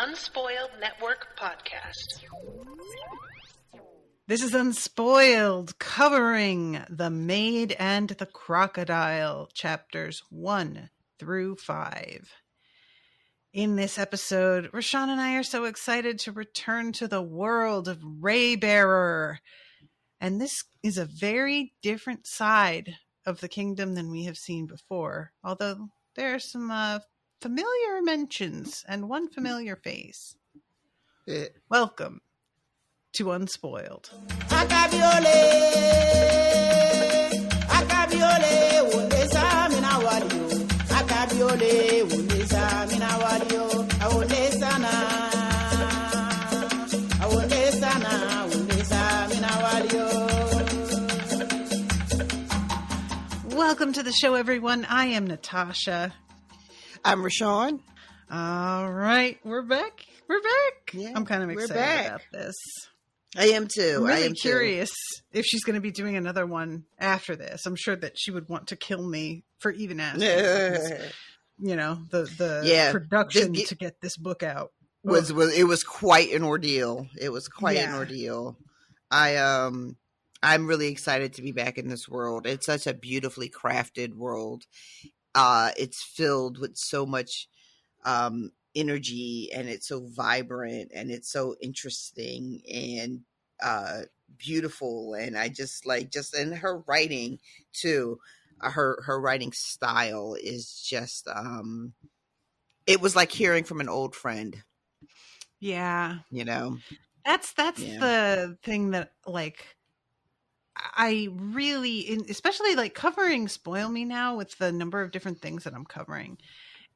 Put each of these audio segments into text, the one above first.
Unspoiled Network podcast. This is Unspoiled, covering The Maid and the Crocodile, chapters 1 through 5. In this episode, Rashawn and I are so excited to return to the world of Raybearer. And this is a very different side of the kingdom than we have seen before, although there are some familiar mentions and one familiar face. Welcome to Unspoiled. Welcome to the show, everyone. I am Natasha. I'm Rashawn. All right, we're back. Yeah, I'm kind of excited about this. I am too. I'm really curious if she's going to be doing another one after this. I'm sure that she would want to kill me for even asking. You know, the production to get this book out was quite an ordeal. It was quite an ordeal. I'm really excited to be back in this world. It's such a beautifully crafted world. It's filled with so much energy, and it's so vibrant, and it's so interesting and beautiful. And I just and her writing too. Her writing style is just it was like hearing from an old friend. Yeah, you know, that's the thing that I really, especially covering Spoil Me now with the number of different things that I'm covering.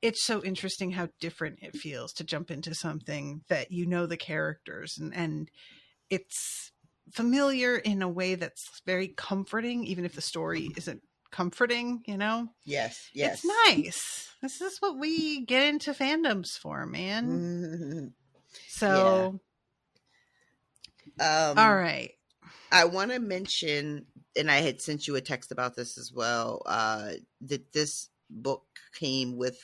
It's so interesting how different it feels to jump into something that you know the characters and it's familiar in a way that's very comforting, even if the story isn't comforting, you know? Yes. It's nice. This is what we get into fandoms for, man. Mm-hmm. So, all right. I want to mention, and I had sent you a text about this as well, that this book came with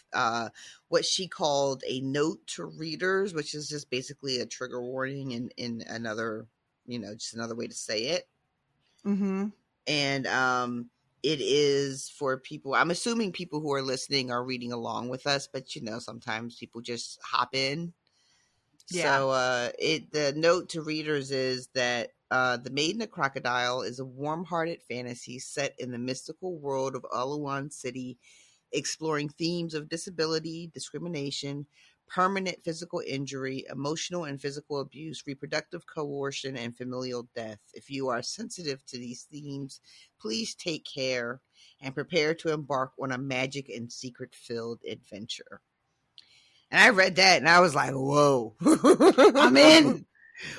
what she called a note to readers, which is just basically a trigger warning in another, just another way to say it. Mm-hmm. And it is for people, I'm assuming people who are listening are reading along with us, but sometimes people just hop in. Yeah. So the note to readers is that The Maid and the Crocodile is a warm-hearted fantasy set in the mystical world of Aluwan City, exploring themes of disability, discrimination, permanent physical injury, emotional and physical abuse, reproductive coercion, and familial death. If you are sensitive to these themes, please take care and prepare to embark on a magic and secret-filled adventure. And I read that and I was like, whoa. I'm in.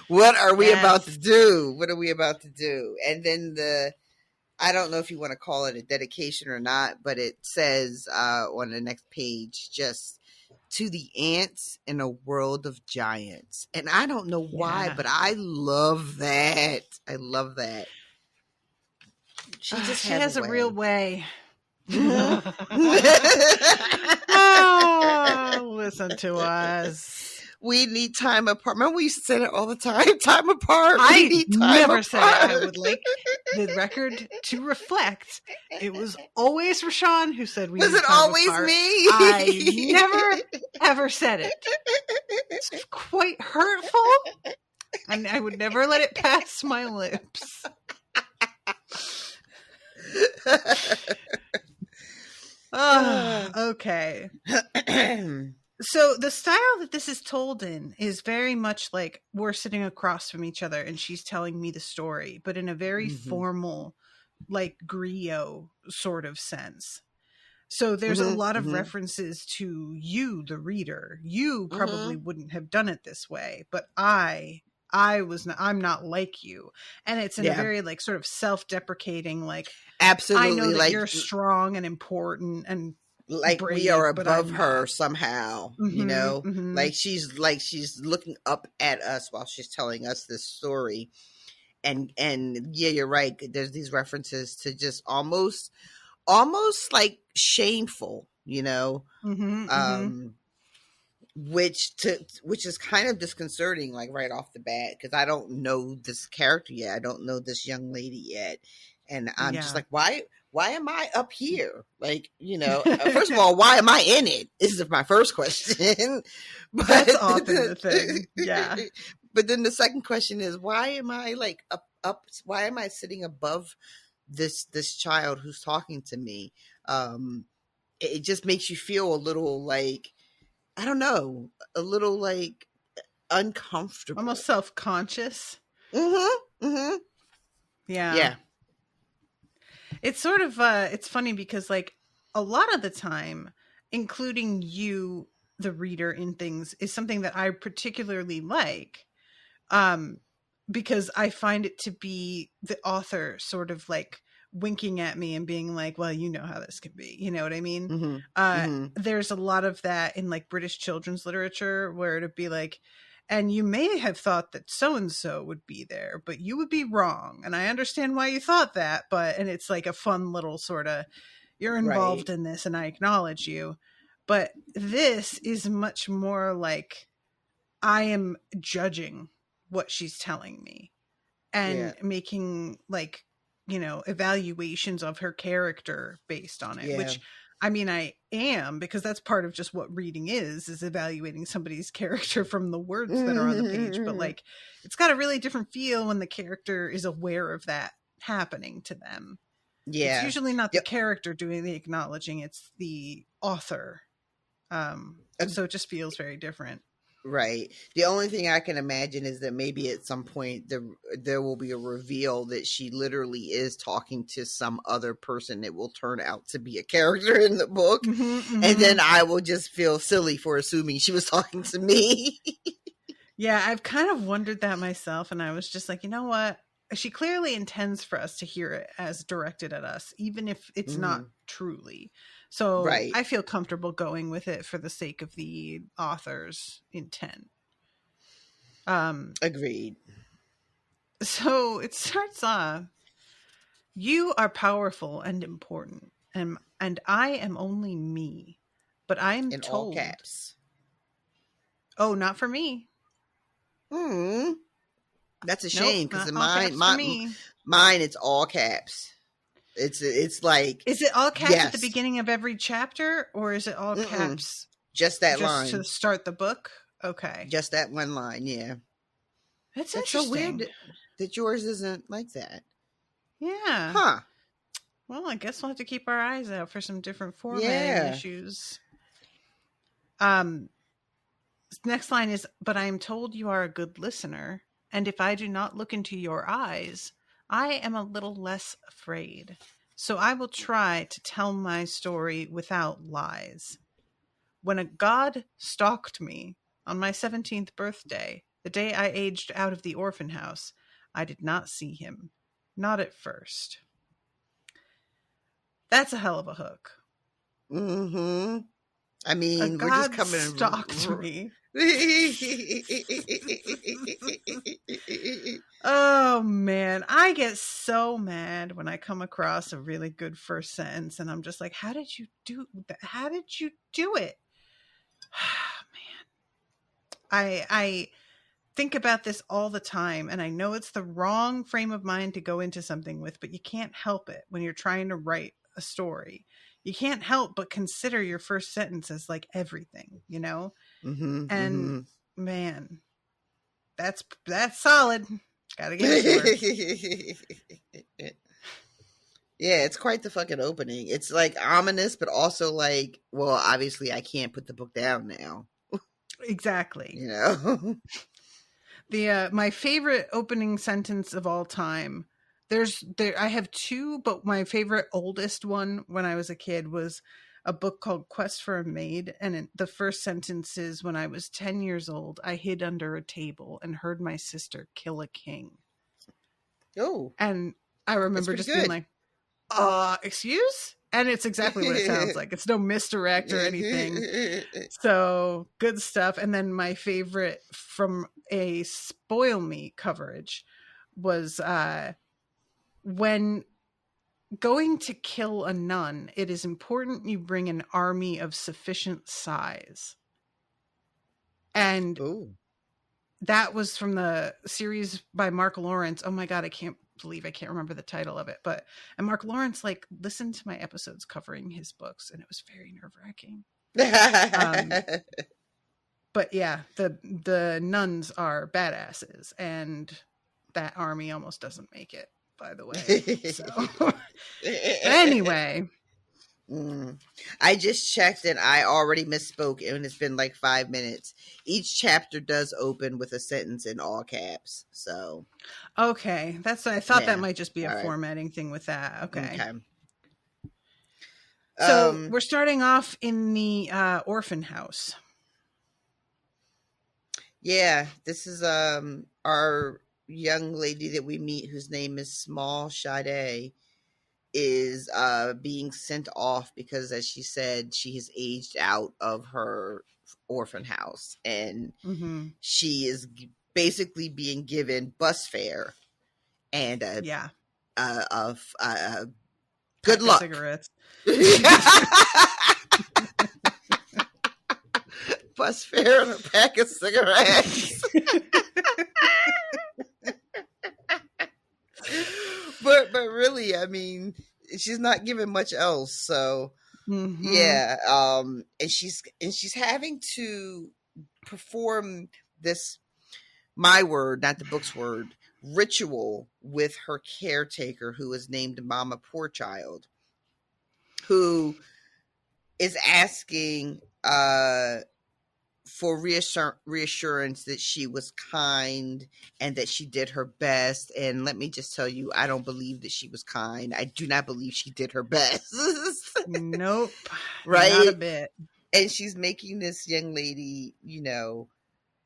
What are we about to do? What are we about to do? And then I don't know if you want to call it a dedication or not, but it says on the next page, just to the ants in a world of giants. And I don't know why, but I love that. I love that. She has a real way. Listen to us. We need time apart. Remember we used to say that all the time? Time apart. I never said it. I would like the record to reflect. It was always Rashawn who said we. Was need it time always apart. me? I never ever said it. It's quite hurtful, and I would never let it pass my lips. Okay. So the style that this is told in is very much like we're sitting across from each other and she's telling me the story, but in a very formal, like griot sort of sense. So there's a lot of references to you, the reader. You probably wouldn't have done it this way, but I'm not like you. And it's in a very sort of self-deprecating, absolutely, I know that you're strong and important and brave, we are above her somehow, she's looking up at us while she's telling us this story. And yeah, you're right. There's these references to just almost like shameful, which is kind of disconcerting, like right off the bat, because I don't know this character yet. I don't know this young lady yet, and I'm just Yeah. like, why am I up here? Like, first of all, why am I in it? This is my first question. But That's often the thing. Yeah. But then the second question is, why am I like up? Why am I sitting above this child who's talking to me? It just makes you feel a little like, I don't know, a little like uncomfortable. Almost self-conscious. Mm-hmm. Mm-hmm. Yeah. Yeah. It's sort of it's funny because like a lot of the time, including you, the reader, in things is something that I particularly like. Because I find it to be the author sort of like winking at me and being like, well, you know how this can be. You know what I mean? Mm-hmm. Mm-hmm. There's a lot of that in like British children's literature where it'd be like, and you may have thought that so-and-so would be there, but you would be wrong. And I understand why you thought that, and it's like a fun little sort of, you're involved in this and I acknowledge you. But this is much more like I am judging what she's telling me and making like, evaluations of her character based on it, which I mean, I am, because that's part of just what reading is evaluating somebody's character from the words that are on the page. But like, it's got a really different feel when the character is aware of that happening to them. Yeah. It's usually not the character doing the acknowledging, it's the author. So it just feels very different. Right. The only thing I can imagine is that maybe at some point there will be a reveal that she literally is talking to some other person that will turn out to be a character in the book. Mm-hmm, mm-hmm. And then I will just feel silly for assuming she was talking to me. Yeah, I've kind of wondered that myself. And I was just like, you know what? She clearly intends for us to hear it as directed at us, even if it's not truly. So I feel comfortable going with it for the sake of the author's intent. Agreed. So it starts off, you are powerful and important, and I am only me, but I am told. In all caps. Oh, not for me. That's a shame, because mine, it's all caps. It's like, is it all caps at the beginning of every chapter, or is it all caps? Just that line to start the book. Okay, just that one line. Yeah, that's interesting. So weird that yours isn't like that. Yeah. Huh. Well, I guess we'll have to keep our eyes out for some different formatting issues. Next line is, but I am told you are a good listener, and if I do not look into your eyes, I am a little less afraid. So I will try to tell my story without lies. When a god stalked me on my 17th birthday, the day I aged out of the orphan house, I did not see him. Not at first. That's a hell of a hook. Mm-hmm. I mean, we're just coming. Stalked me. Oh man, I get so mad when I come across a really good first sentence, and I'm just like, "How did you do that? How did you do it?" Man, I think about this all the time, and I know it's the wrong frame of mind to go into something with, but you can't help it when you're trying to write a story. You can't help but consider your first sentence as like everything, you know? Mm-hmm, and man, that's solid. Gotta give it to her. Yeah, it's quite the fucking opening. It's like ominous, but also like, well, obviously I can't put the book down now. Exactly. You know? My favorite opening sentence of all time, I have two, but my favorite oldest one when I was a kid was a book called Quest for a Maid. And the first sentence is, when I was 10 years old, I hid under a table and heard my sister kill a king. Oh. And I remember just being like, excuse? And it's exactly what it sounds like. It's no misdirect or anything. So good stuff. And then my favorite from a Spoil Me coverage was when going to kill a nun, it is important you bring an army of sufficient size. And Ooh. that was from the series by Mark Lawrence. Oh my God, I can't remember the title of it. And Mark Lawrence like listened to my episodes covering his books, and it was very nerve-wracking. But yeah, the nuns are badasses, and that army almost doesn't make it, by the way. So anyway. I just checked and I already misspoke, and it's been like 5 minutes. Each chapter does open with a sentence in all caps. So okay, that's I thought yeah. that might just be a All right. formatting thing with that. Okay. Okay. So we're starting off in the orphan house. Yeah, this is our young lady that we meet, whose name is Small Sade, is being sent off because, as she said, she has aged out of her orphan house, and she is basically being given bus fare and good luck. Cigarettes. Bus fare and a pack of cigarettes. but really, I mean, she's not given much else. So yeah, and she's having to perform this, my word, not the book's word, ritual with her caretaker, who is named Mama Poorchild, who is asking for reassurance that she was kind and that she did her best. And let me just tell you, I don't believe that she was kind. I do not believe she did her best. Nope. Right? Not a bit. And she's making this young lady, and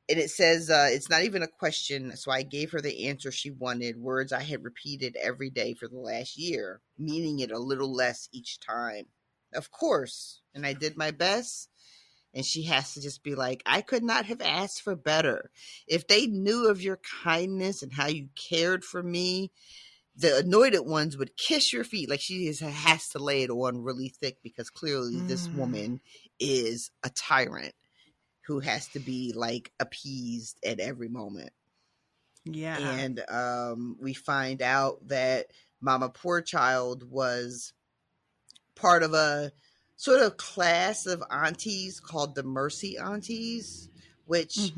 it says, it's not even a question. So I gave her the answer she wanted, words I had repeated every day for the last year, meaning it a little less each time. Of course. And I did my best. And she has to just be like, I could not have asked for better. If they knew of your kindness and how you cared for me, the anointed ones would kiss your feet. Like, she has to lay it on really thick, because clearly this woman is a tyrant who has to be like appeased at every moment. Yeah. And we find out that Mama Poorchild was part of a sort of class of aunties called the Mercy Aunties, which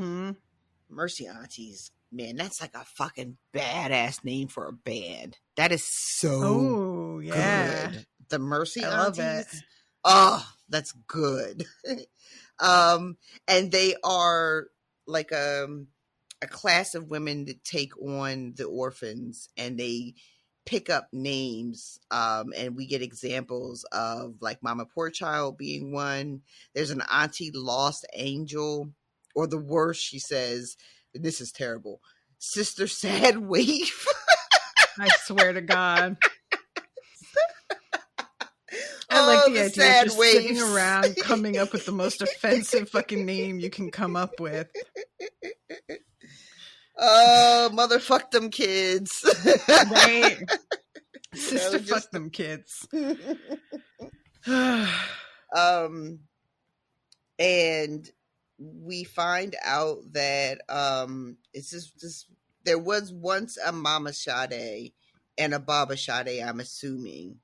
Mercy Aunties, man, that's like a fucking badass name for a band. That is so good. The Mercy Aunties. Oh, that's good. And they are like a class of women that take on the orphans, and they pick up names, and we get examples of like Mama Poorchild being one. There's an Auntie Lost Angel, or the worst, she says, this is terrible, Sister Sad Waif. I swear to God. I like the idea of just sitting around coming up with the most offensive fucking name you can come up with. Motherfuck them kids. Right. Sister fuck them kids. And we find out that it's just there was once a Mama Sade and a Baba Sade, I'm assuming.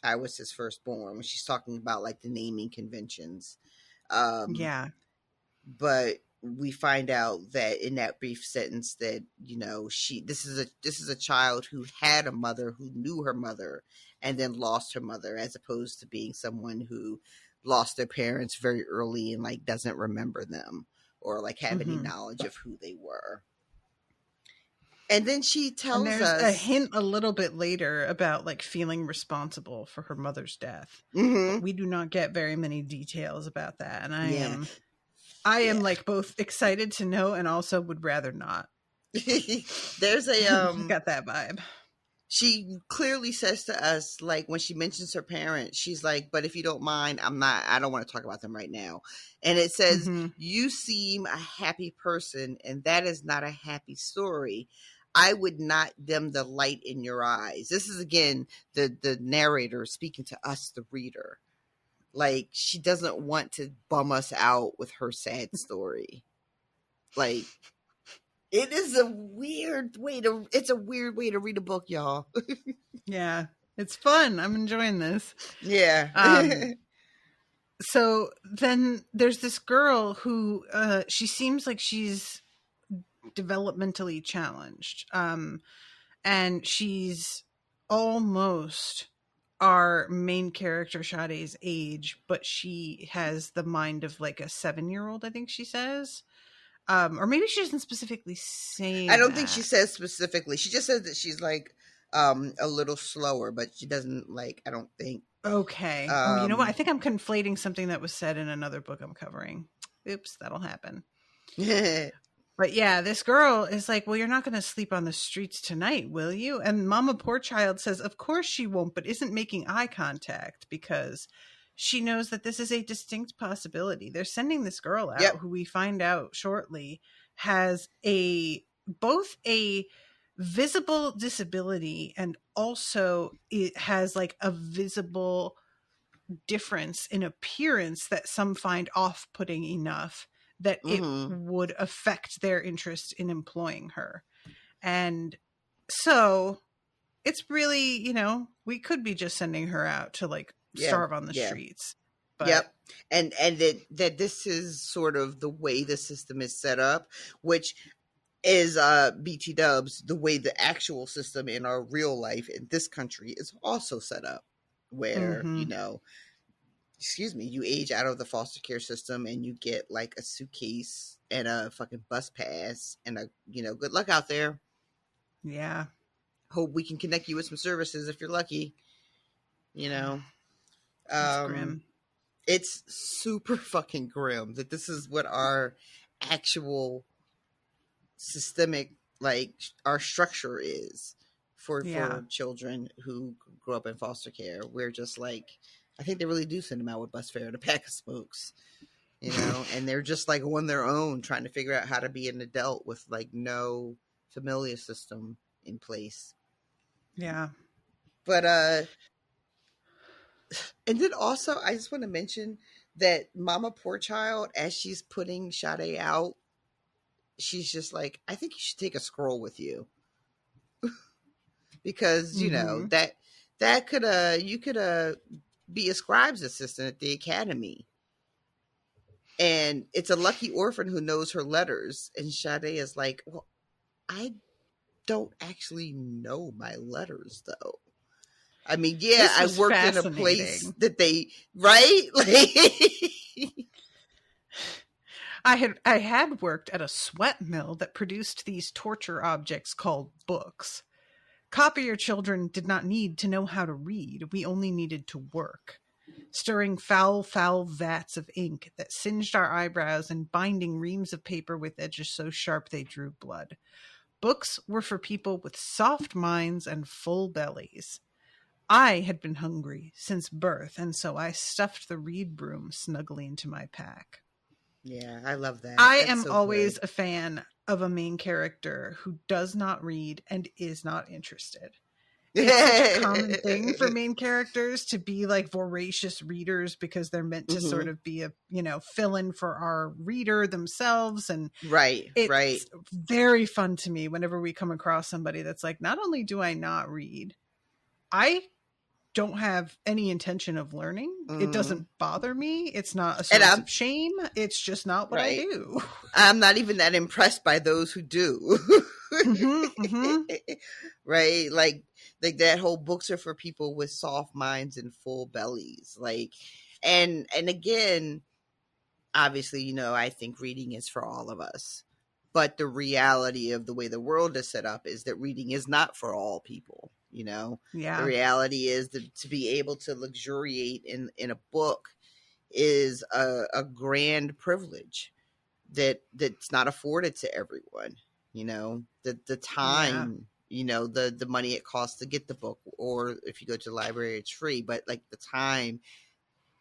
I was his firstborn, when she's talking about like the naming conventions. Yeah. But we find out that in that brief sentence that, this is a child who had a mother, who knew her mother, and then lost her mother, as opposed to being someone who lost their parents very early and like doesn't remember them or like have any knowledge of who they were. And then she tells us a hint a little bit later about like feeling responsible for her mother's death. But we do not get very many details about that. And I am like both excited to know and also would rather not. There's a got that vibe. She clearly says to us, like, when she mentions her parents, she's like, but if you don't mind, I don't want to talk about them right now. And it says, you seem a happy person, and that is not a happy story. I would not dim the light in your eyes. This is, again, the narrator speaking to us, the reader. Like, she doesn't want to bum us out with her sad story. Like, it is a weird way to read a book, y'all. Yeah, it's fun. I'm enjoying this. Yeah. So then there's this girl who she seems like she's developmentally challenged. And she's almost our main character Sade's age, but she has the mind of like a 7-year-old, I think she says. Or maybe she doesn't specifically say I don't think she that. says specifically. She just says that she's like a little slower, but she doesn't like, I don't think. Okay. Oh, you know what? I think I'm conflating something that was said in another book I'm covering. Oops, that'll happen. But yeah, this girl is like, well, you're not going to sleep on the streets tonight, will you? And Mama Poor Child says, of course she won't, but isn't making eye contact because she knows that this is a distinct possibility. They're sending this girl out who we find out shortly has both a visible disability and also it has like a visible difference in appearance that some find off-putting enough that it would affect their interest in employing her. And so it's really, we could be just sending her out to like starve on the streets. But and that this is sort of the way the system is set up, which is BT dubs, the way the actual system in our real life in this country is also set up, where you age out of the foster care system and you get like a suitcase and a fucking bus pass and a good luck out there. Yeah, hope we can connect you with some services if you're lucky. It's grim. It's super fucking grim that this is what our actual systemic, like, our structure is for children who grow up in foster care. We're just like, I think they really do send them out with bus fare and a pack of smokes, and they're just like on their own trying to figure out how to be an adult with like no familiar system in place. Yeah. But and then also I just want to mention that Mama Poor Child, as she's putting Sade out, she's just like, I think you should take a scroll with you. Because, that could you could be a scribe's assistant at the academy. And it's a lucky orphan who knows her letters. And Sade is like, well, I don't actually know my letters though. I mean, yeah, I worked in a place that they, right? Like, I had worked at a sweat mill that produced these torture objects called books. Copier children did not need to know how to read. We only needed to work. Stirring foul, foul vats of ink that singed our eyebrows and binding reams of paper with edges so sharp they drew blood. Books were for people with soft minds and full bellies. I had been hungry since birth, and so I stuffed the reed broom snugly into my pack. Yeah, I love that. I am always a fan of a main character who does not read and is not interested. It's such a common thing for main characters to be like voracious readers because they're meant to sort of be a, fill in for our reader themselves. And it's very fun to me whenever we come across somebody that's like, not only do I not read, I don't have any intention of learning. It doesn't bother me. It's not a source of shame. It's just not what I do. I'm not even that impressed by those who do. Right? Like that whole books are for people with soft minds and full bellies. Like, and again, obviously, I think reading is for all of us. But the reality of the way the world is set up is that reading is not for all people. The reality is that to be able to luxuriate in a book is a grand privilege that's not afforded to everyone. The time, the money it costs to get the book, or if you go to the library, it's free. But like the time,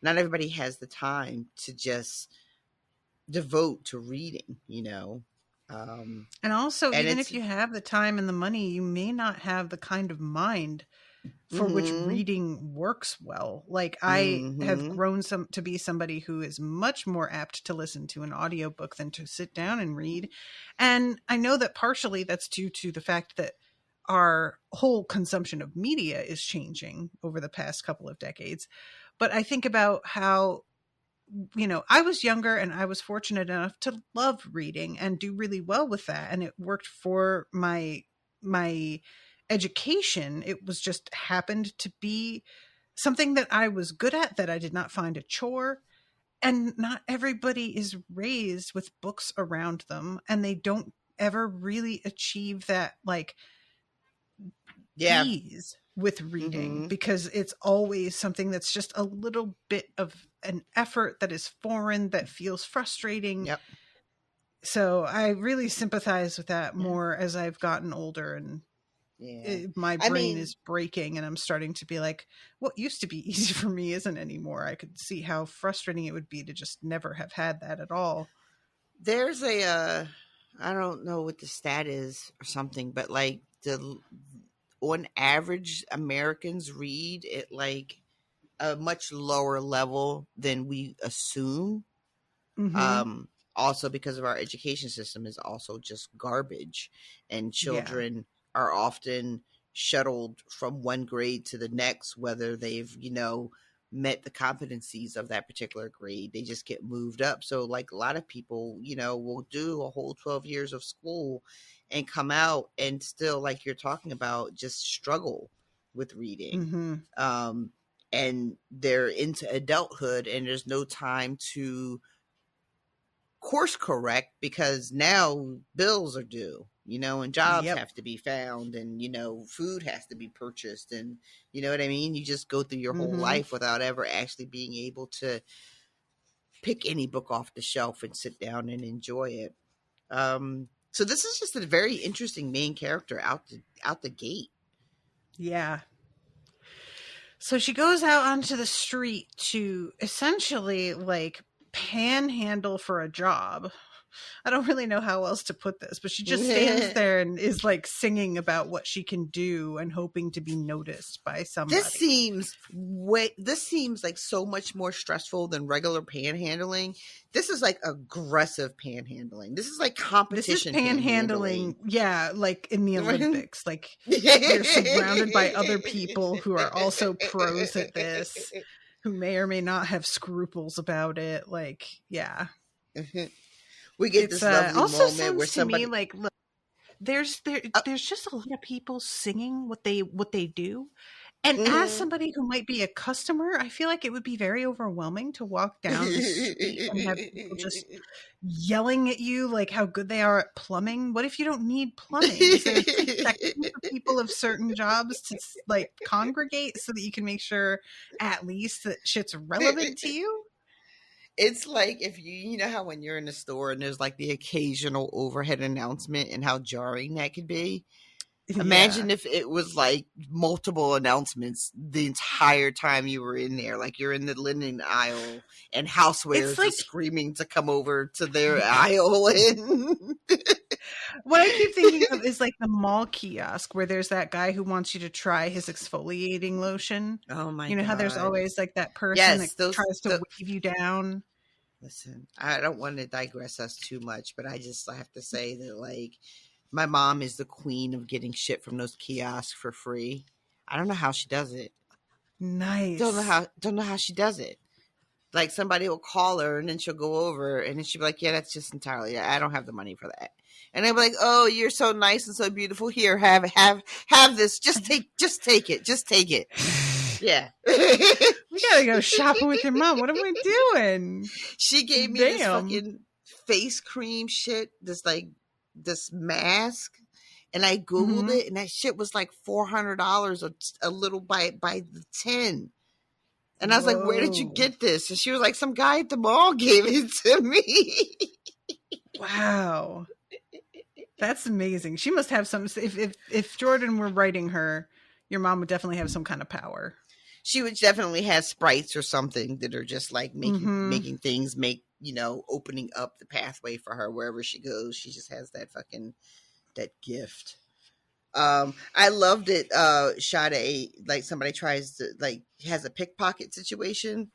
not everybody has the time to just devote to reading. And also, even if you have the time and the money, you may not have the kind of mind for which Mm-hmm. reading works well. Like I have Mm-hmm. grown to be somebody who is much more apt to listen to an audiobook than to sit down and read. And I know that partially that's due to the fact that our whole consumption of media is changing over the past couple of decades. But I think about how, you know, I was younger and I was fortunate enough to love reading and do really well with that. And it worked for my education. It was just happened to be something that I was good at, that I did not find a chore. And not everybody is raised with books around them, and they don't ever really achieve that like Yeah. ease with reading, Mm-hmm. because it's always something that's just a little bit of an effort that is foreign, that feels frustrating. Yep. So I really sympathize with that Yeah. more as I've gotten older, and Yeah. my I brain mean, is breaking, and I'm starting to be like, what used to be easy for me isn't anymore. I could see how frustrating it would be to just never have had that at all. there's I don't know what the stat is or something, but like on average, Americans read at like a much lower level than we assume. Mm-hmm. Um, Also because of our education system is also just garbage, and Yeah. children are often shuttled from one grade to the next, whether they've, met the competencies of that particular grade. They just get moved up. So like a lot of people, will do a whole 12 years of school and come out and still, like you're talking about, just struggle with reading. Mm-hmm. Um, and they're into adulthood and there's no time to course correct because now bills are due, and jobs Yep. have to be found, and food has to be purchased, and you know what I mean. You just go through your whole Mm-hmm. life without ever actually being able to pick any book off the shelf and sit down and enjoy it. So this is just a very interesting main character out the gate. Yeah. So she goes out onto the street to essentially like panhandle for a job. I don't really know how else to put this, but she just stands there and is like singing about what she can do and hoping to be noticed by This somebody. seems like so much more stressful than regular panhandling. This is like aggressive panhandling. This is like This is competition panhandling, panhandling. yeah, like in the Olympics. Like you're surrounded by other people who are also pros at this, who may or may not have scruples about it. Like, yeah. We get It's this lovely also moment where sounds to me somebody. like, look, there's just a lot of people singing what they do, and as Mhm. somebody who might be a customer, I feel like it would be very overwhelming to walk down the street and have people just yelling at you like how good they are at plumbing. What if you don't need plumbing? Is there a certain section for people of certain jobs to like congregate so that you can make sure at least that shit's relevant to you? It's like if you know how when you're in the store and there's like the occasional overhead announcement and how jarring that could be. Yeah. Imagine if it was like multiple announcements the entire time you were in there. Like you're in the linen aisle and It's housewares like is screaming to come over to their aisle. And what I keep thinking of is like the mall kiosk where there's that guy who wants you to try his exfoliating lotion. oh my You know how there's God. always like that person that Yes, those. tries to wave you down? Listen, I don't want to digress us too much, but I have to say that like my mom is the queen of getting shit from those kiosks for free. I don't know how she does it. Nice. Don't know how she does it. Like somebody will call her and then she'll go over and then she'll be like, yeah, that's just entirely, I don't have the money for that. And they'll be like, oh, you're so nice and so beautiful. Here, have this. Just take it. Just take it. Yeah. We gotta go shopping with your mom. What am I doing? She gave me this Damn. fucking face cream shit, this mask, and I Googled Hmm. it, and that shit was like $400 a little by the tin. And I was like, where did you Whoa. get this? And she was like, some guy at the mall gave it to me. Wow. That's amazing. She must have some if Jordan were writing her, your mom would definitely have some kind of power. She would definitely have sprites or something that are just like Hmm. making things opening up the pathway for her wherever she goes. She just has that gift. I loved it. Sade, like somebody tries to like has a pickpocket situation,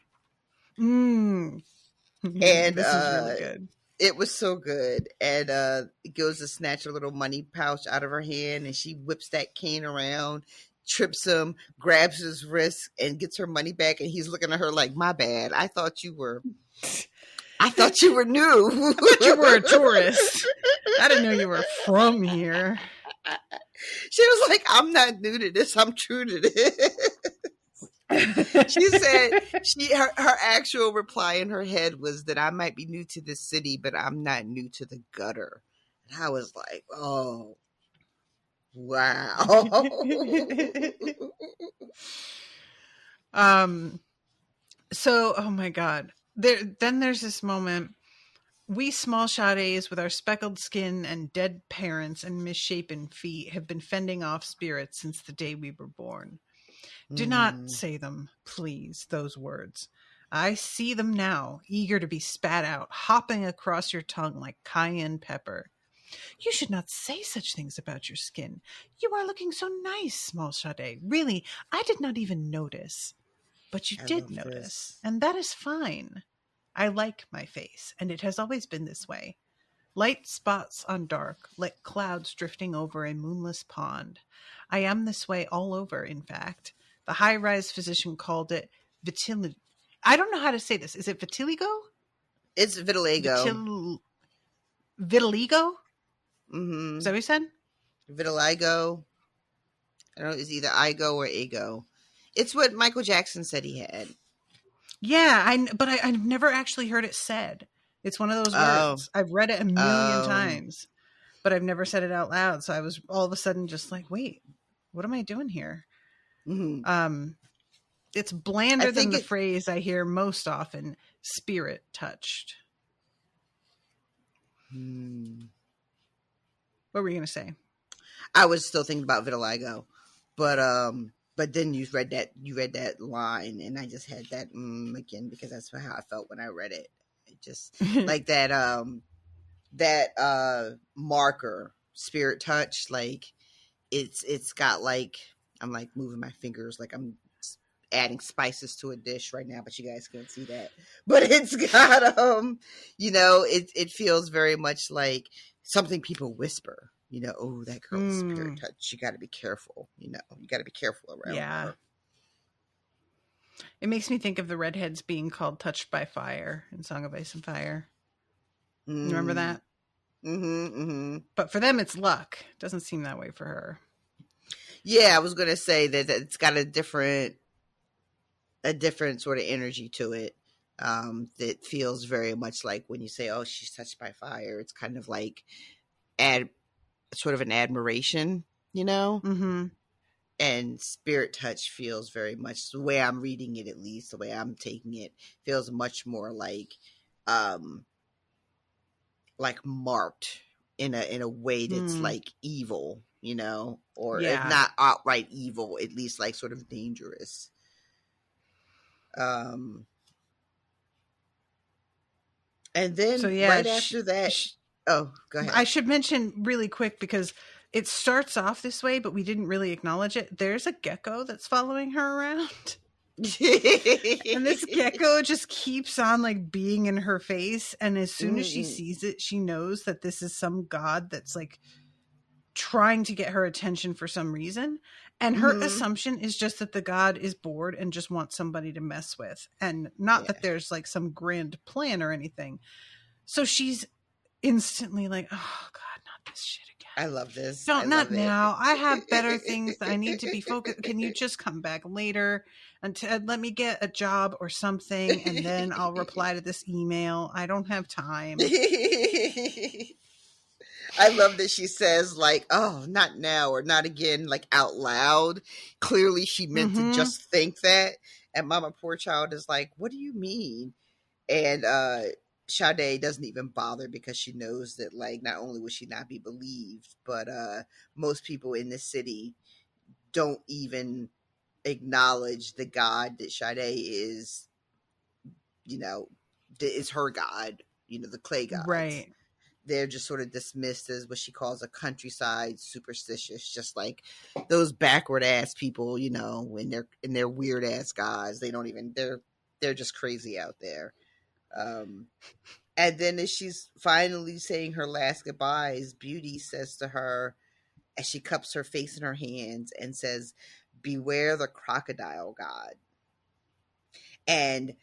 Mm. and This is really good. it was so good. And it goes to snatch a little money pouch out of her hand, and she whips that cane around, trips him, grabs his wrist, and gets her money back. And he's looking at her like, "My bad. I thought you were new. I thought you were a tourist. I didn't know you were from here." She was like, "I'm not new to this. I'm true to this." She said her actual reply in her head was that I might be new to this city, but I'm not new to the gutter. And I was like, oh, wow. So, oh my God. There's this moment. We small Sades with our speckled skin and dead parents and misshapen feet have been fending off spirits since the day we were born. Do not say them, please, those words. I see them now, eager to be spat out, hopping across your tongue like cayenne pepper. You should not say such things about your skin. You are looking so nice, small Sade. Really, I did not even notice. But you did notice, and that is fine. I like my face, and it has always been this way. Light spots on dark, like clouds drifting over a moonless pond. I am this way all over, in fact. The high-rise physician called it vitiligo. I don't know how to say this. Is it vitiligo? It's vitiligo. Vitiligo? Mm-hmm. Is that what you said? Vitiligo. I don't know. It's either Igo or Ego. It's what Michael Jackson said he had. Yeah, I've never actually heard it said. It's one of those words. I've read it a million times, but I've never said it out loud. So I was all of a sudden just like, wait, what am I doing here? Mm-hmm. It's blander than the phrase I hear most often, spirit touched. What were you going to say? I was still thinking about vitiligo, but then you read that line, and I just had that again because that's how I felt when I read it. It just like that marker, spirit touch, like it's got like I'm like moving my fingers like I'm adding spices to a dish right now, but you guys can't see that. But it's got it feels very much like something people whisper. Oh, that girl's spirit touch. You got to be careful. You got to be careful around her. It makes me think of the redheads being called Touched by Fire in Song of Ice and Fire. You remember that? Mm-hmm. But for them, it's luck. It doesn't seem that way for her. Yeah, I was going to say that it's got a different sort of energy to it. That feels very much like when you say, "Oh, she's touched by fire." It's kind of like sort of an admiration, Mm-hmm. And spirit touch feels very much the way I'm reading it, at least the way I'm taking it, feels much more like marked in a way that's like evil, or if not outright evil, at least like sort of dangerous. And then right after that, oh, go ahead. I should mention really quick because it starts off this way, but we didn't really acknowledge it. There's a gecko that's following her around. And this gecko just keeps on like being in her face. And as soon as she sees it, she knows that this is some god that's like trying to get her attention for some reason. And her assumption is just that the god is bored and just wants somebody to mess with. And not that there's like some grand plan or anything. So she's instantly like, oh God, not this shit again. I love this. Not now. I have better things that I need to be focused. Can you just come back later and let me get a job or something, and then I'll reply to this email. I don't have time. I love that she says like, "Oh, not now," or "not again," like out loud. Clearly she meant to just think that. And Mama Poor Child is like, "What do you mean?" And Sade doesn't even bother because she knows that like not only will she not be believed, but most people in this city don't even acknowledge the god that Sade is, is her god, the clay god. Right. they're just sort of dismissed as what she calls a countryside superstitious, just like those backward ass people, you know, when they're in their weird ass guys. They don't even they're just crazy out there. And then as she's finally saying her last goodbyes, Beauty says to her, as she cups her face in her hands and says, "Beware the crocodile god." And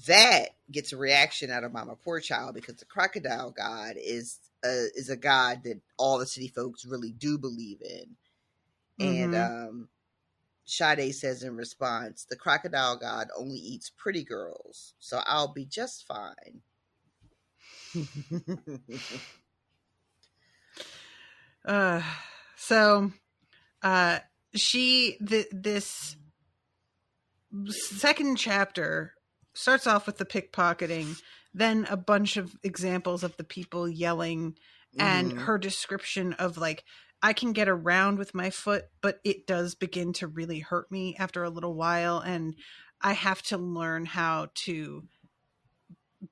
that gets a reaction out of Mama Poorchild, because the crocodile god is a god that all the city folks really do believe in. Mm-hmm. And Sade says in response, "The crocodile god only eats pretty girls, so I'll be just fine." So this second chapter starts off with the pickpocketing, then a bunch of examples of the people yelling, and her description of like, I can get around with my foot, but it does begin to really hurt me after a little while, and I have to learn how to,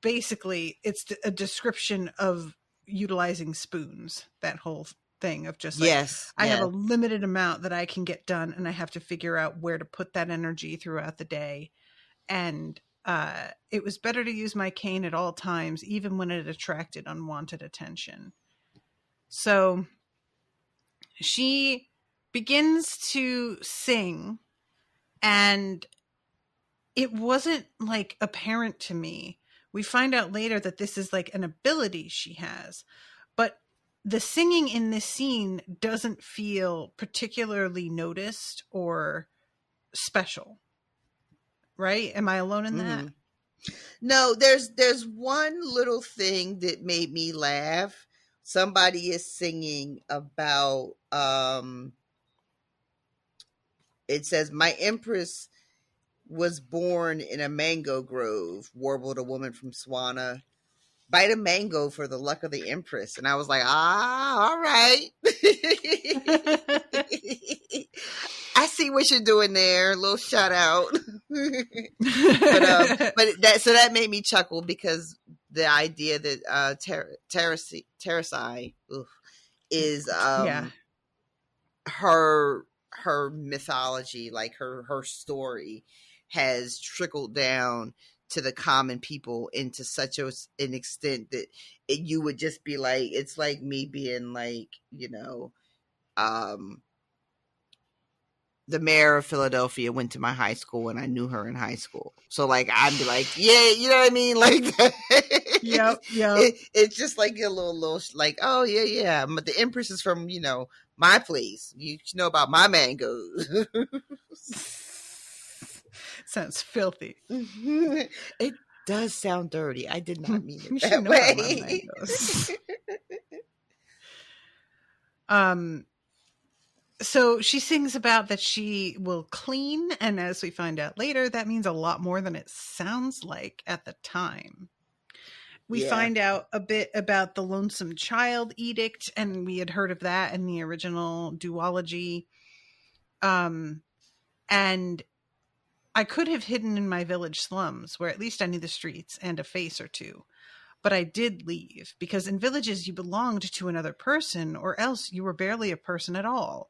basically it's a description of utilizing spoons, that whole thing of just like, Yes, I have a limited amount that I can get done, and I have to figure out where to put that energy throughout the day. And it was better to use my cane at all times, even when it attracted unwanted attention. So she begins to sing, and it wasn't like apparent to me. We find out later that this is like an ability she has, but the singing in this scene doesn't feel particularly noticed or special. Right? Am I alone in that? No, there's one little thing that made me laugh. Somebody is singing about it says, "My empress was born in a mango grove," warbled a woman from Swana. "Bite a mango for the luck of the empress." And I was like, all right. I see what you're doing there. A little shout out. but that made me chuckle, because the idea that Tarisai is her mythology, like her story, has trickled down to the common people into such an extent that you would just be like, it's like me being like, you know, the mayor of Philadelphia went to my high school and I knew her in high school. So like, I'd be like, yeah, you know what I mean? Like, Yep. It's just like a little like, oh yeah. But the empress is from, you know, my place. You know about my mangoes. Sounds filthy. It does sound dirty. I did not mean it that way. So she sings about that she will clean, and as we find out later, that means a lot more than it sounds like at the time. We find out a bit about the Lonesome Child Edict, and we had heard of that in the original duology. And I could have hidden in my village slums, where at least I knew the streets and a face or two. But I did leave, because in villages you belonged to another person, or else you were barely a person at all.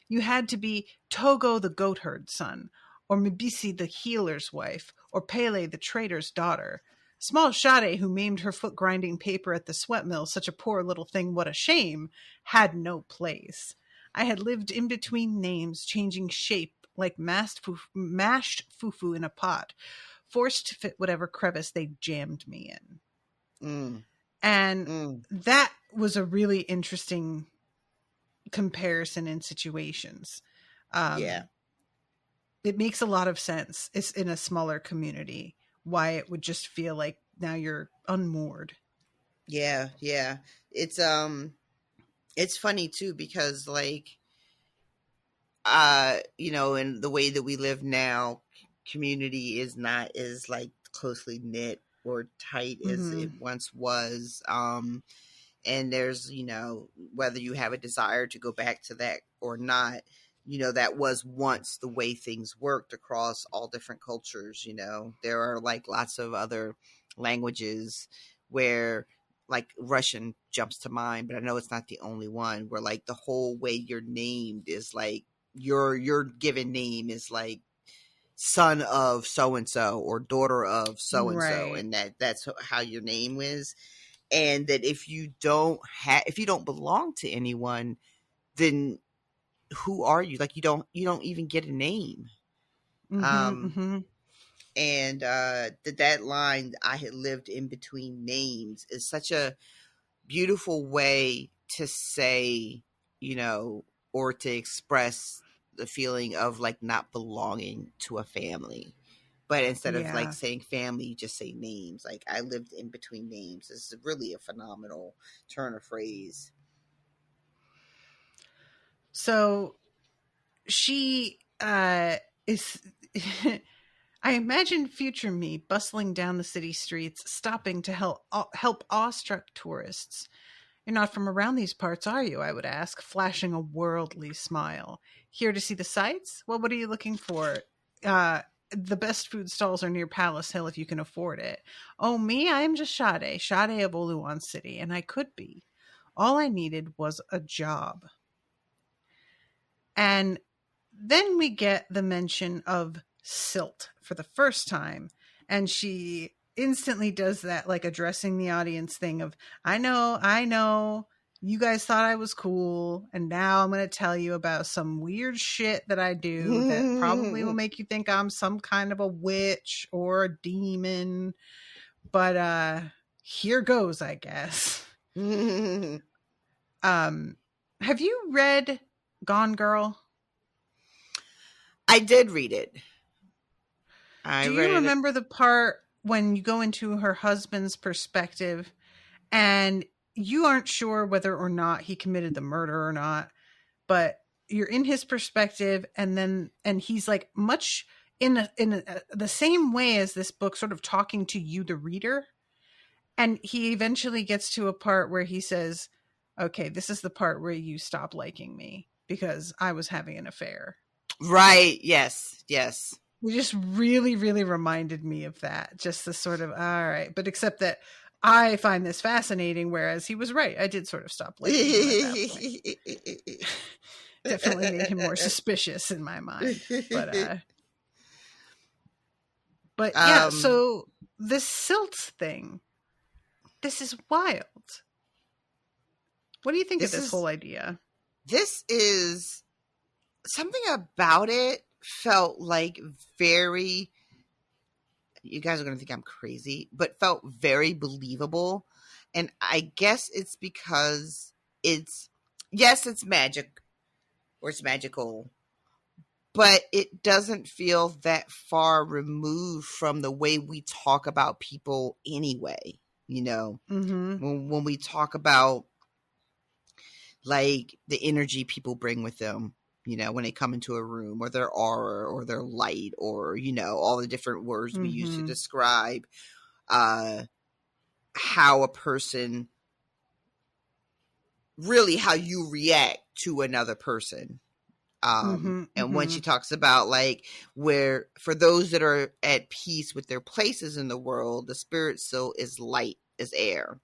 You had to be Togo the goatherd's son, or Mibisi the healer's wife, or Pele the trader's daughter. Small Sade, who maimed her foot grinding paper at the sweat mill, such a poor little thing, what a shame, had no place. I had lived in between names, changing shape like mashed fufu in a pot, forced to fit whatever crevice they jammed me in. And that was a really interesting comparison in situations. It makes a lot of sense. It's in a smaller community, why it would just feel like now you're unmoored. Yeah. It's funny too, because like, you know, in the way that we live now, community is not as like closely knit or tight as it once was. And there's, you know, whether you have a desire to go back to that or not, you know, that was once the way things worked across all different cultures. You know, there are like lots of other languages where like Russian jumps to mind, but I know it's not the only one, where like the whole way you're named is like your given name is like son of so and so or daughter of so and so, Right. and that's how your name is. And that if you don't belong to anyone, then who are you? Like you don't even get a name. Mm-hmm. And that line, I had lived in between names, is such a beautiful way to say, or to express the feeling of like not belonging to a family. But instead of like Yeah. saying family, you just say names. Like I lived in between names. This is really a phenomenal turn of phrase. So she is I imagine future me bustling down the city streets, stopping to help awestruck tourists. You're not from around these parts, are you? I would ask, flashing a worldly smile. Here to see the sights? Well, what are you looking for? The best food stalls are near Palace Hill if you can afford it. Oh, me? I am just Sade of Oluwan City, and I could be. All I needed was a job. And then we get the mention of silt for the first time. And she instantly does that, like addressing the audience thing of, I know, you guys thought I was cool. And now I'm going to tell you about some weird shit that I do that probably will make you think I'm some kind of a witch or a demon. But here goes, I guess. Have you read Gone Girl? I did read it. Do you remember the part when you go into her husband's perspective and you aren't sure whether or not he committed the murder or not, but you're in his perspective, and he's like much in the same way as this book, sort of talking to you, the reader. And he eventually gets to a part where he says, okay, this is the part where you stop liking me because I was having an affair. Right. Yes. It just really, really reminded me of that. Just the sort of, all right. But except that I find this fascinating, whereas he was right. I did sort of stop liking him at that point. Definitely made him more suspicious in my mind. But yeah, so this silt thing, this is wild. What do you think of this whole idea? This is something about it felt like very, you guys are going to think I'm crazy, but felt very believable. And I guess it's because it's magic, or it's magical, but it doesn't feel that far removed from the way we talk about people anyway. When we talk about like the energy people bring with them, when they come into a room, or their aura, or their light, or, all the different words we use to describe how a person, really how you react to another person. And when she talks about like, where for those that are at peace with their places in the world, the spirit still is light as air.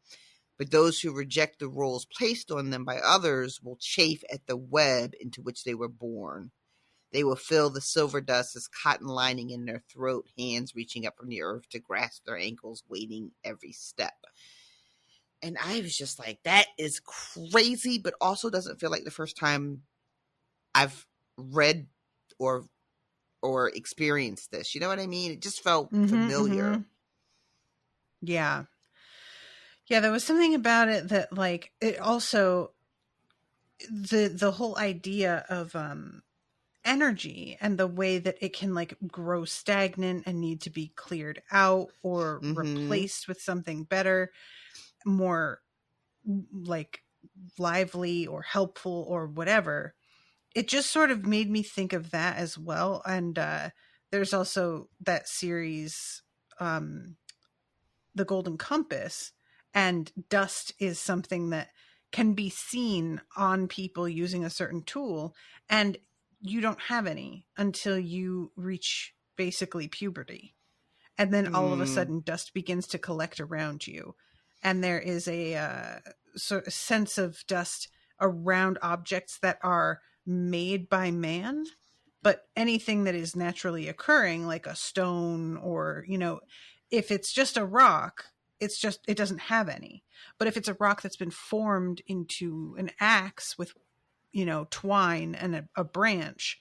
But those who reject the roles placed on them by others will chafe at the web into which they were born. They will feel the silver dust as cotton lining in their throat, hands reaching up from the earth to grasp their ankles, waiting every step. And I was just like, that is crazy, but also doesn't feel like the first time I've read or experienced this. You know what I mean? It just felt familiar. Yeah. Yeah, there was something about it that, like, it also, the whole idea of energy and the way that it can like grow stagnant and need to be cleared out or replaced with something better, more like lively or helpful or whatever. It just sort of made me think of that as well. And there's also that series, The Golden Compass, and dust is something that can be seen on people using a certain tool, and you don't have any until you reach basically puberty. And then all of a sudden dust begins to collect around you. and there is a sort of sense of dust around objects that are made by man. But anything that is naturally occurring, like a stone or, if it's just a rock, it doesn't have any. But if it's a rock that's been formed into an axe with, twine and a branch,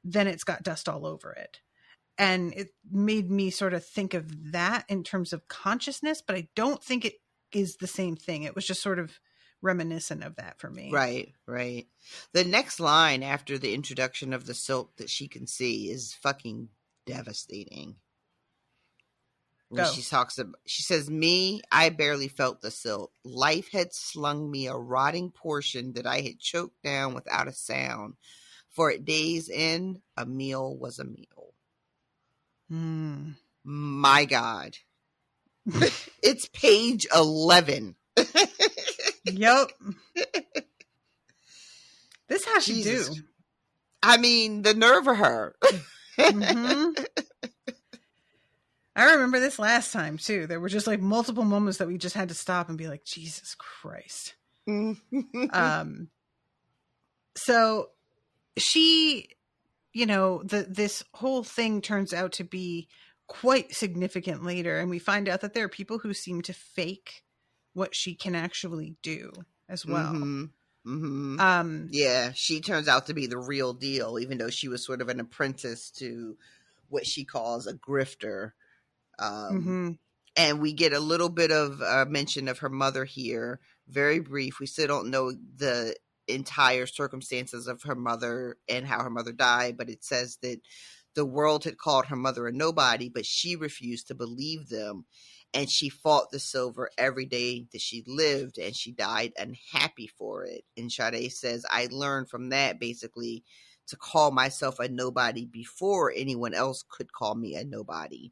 then it's got dust all over it. And it made me sort of think of that in terms of consciousness, but I don't think it is the same thing. It was just sort of reminiscent of that for me. Right. The next line after the introduction of the silk that she can see is fucking devastating. When she says, "Me, I barely felt the silk. Life had slung me a rotting portion that I had choked down without a sound. For at day's end, a meal was a meal." My God. It's page 11. Yep. This has to Jesus. do. I mean, the nerve of her. Mm-hmm. I remember this last time too. There were just like multiple moments that we just had to stop and be like, Jesus Christ. So she, this whole thing turns out to be quite significant later. And we find out that there are people who seem to fake what she can actually do as well. Yeah, she turns out to be the real deal, even though she was sort of an apprentice to what she calls a grifter. And we get a little bit of mention of her mother here, very brief. We still don't know the entire circumstances of her mother and how her mother died, but it says that the world had called her mother a nobody, but she refused to believe them. And she fought the silver every day that she lived, and she died unhappy for it. And Sade says, "I learned from that basically to call myself a nobody before anyone else could call me a nobody.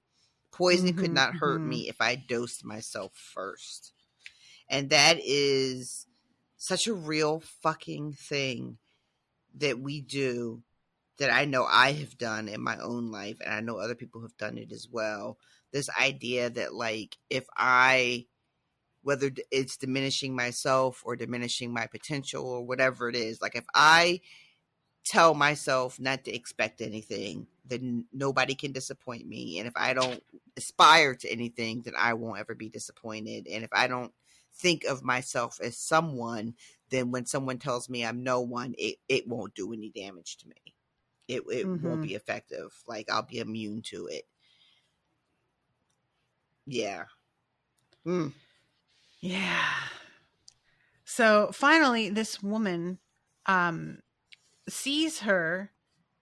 Poison could not hurt me if I dosed myself first." And that is such a real fucking thing that we do, that I know I have done in my own life, and I know other people have done it as well. This idea that, like, if whether it's diminishing myself or diminishing my potential or whatever it is, like if I tell myself not to expect anything, then nobody can disappoint me. And if I don't aspire to anything, then I won't ever be disappointed. And if I don't think of myself as someone, then when someone tells me I'm no one, it won't do any damage to me. It won't be effective. Like, I'll be immune to it. Yeah. Yeah. So finally, this woman sees her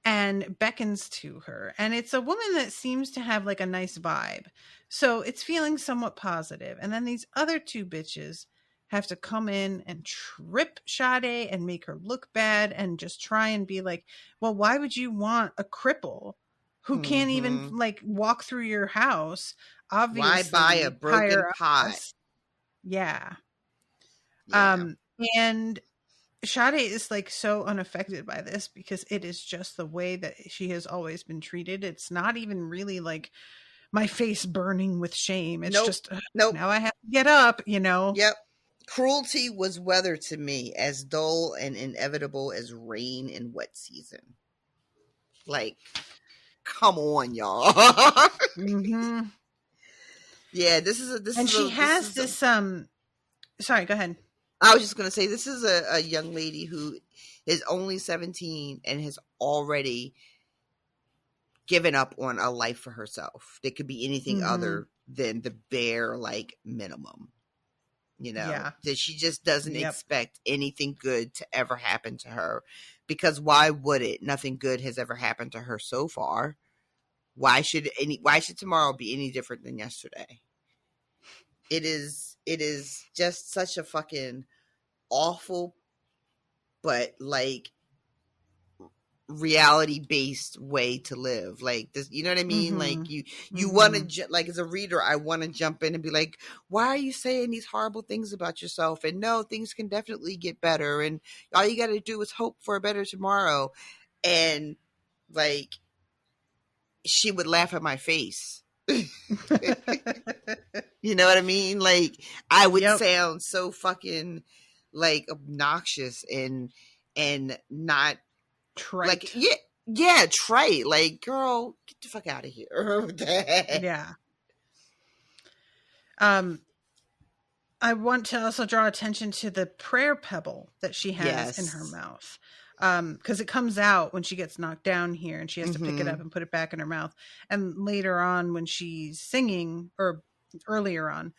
and beckons to her. And it's a woman that seems to have like a nice vibe. So it's feeling somewhat positive. And then these other two bitches have to come in and trip Sade and make her look bad and just try and be like, well, why would you want a cripple who can't even like walk through your house? Obviously, why buy a broken pot? Yeah. And Sade is like so unaffected by this because it is just the way that she has always been treated. It's not even really like my face burning with shame. It's just now I have to get up, Yep. Cruelty was weather to me, as dull and inevitable as rain in wet season. Like, come on, y'all. Yeah, she has this. Sorry, go ahead. I was just going to say, this is a young lady who is only 17 and has already given up on a life for herself. That could be anything other than the bare, like, minimum. That she just doesn't expect anything good to ever happen to her. Because why would it? Nothing good has ever happened to her so far. Why should tomorrow be any different than yesterday? It is just such a fucking awful, but like reality based way to live. Like this, you know what I mean? Like you want to like, as a reader, I want to jump in and be like, why are you saying these horrible things about yourself? And no, things can definitely get better, and all you got to do is hope for a better tomorrow. And like, she would laugh at my face. You know what I mean? Like, I would Yep. sound so fucking like obnoxious and not Trite. like, yeah, trite. Like, girl, get the fuck out of here. Yeah. I want to also draw attention to the prayer pebble that she has in her Yes. mouth. Because it comes out when she gets knocked down here and she has to pick it up and put it back in her mouth. And later on when she's singing, or earlier on,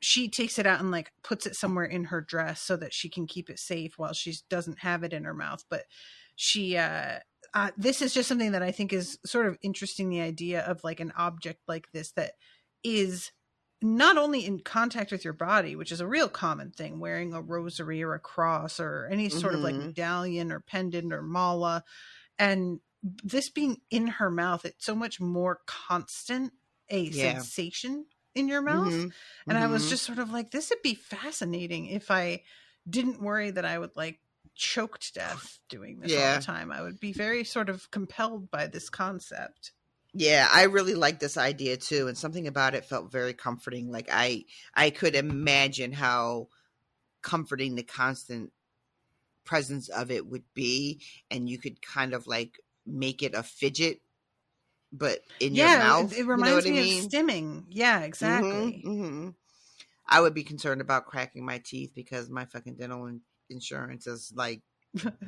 she takes it out and like puts it somewhere in her dress so that she can keep it safe while she doesn't have it in her mouth. But she, this is just something that I think is sort of interesting, the idea of like an object like this that is not only in contact with your body, which is a real common thing, wearing a rosary or a cross or any sort of like medallion or pendant or mala, and this being in her mouth, it's so much more constant a sensation in your mouth. And I was just sort of like, this would be fascinating if I didn't worry that I would like choke to death doing this all the time. I would be very sort of compelled by this concept. Yeah, I really like this idea too, and something about it felt very comforting. Like, I could imagine how comforting the constant presence of it would be, and you could kind of like make it a fidget, but in your mouth. It reminds me of stimming. Yeah, exactly. I would be concerned about cracking my teeth because my fucking dental insurance is like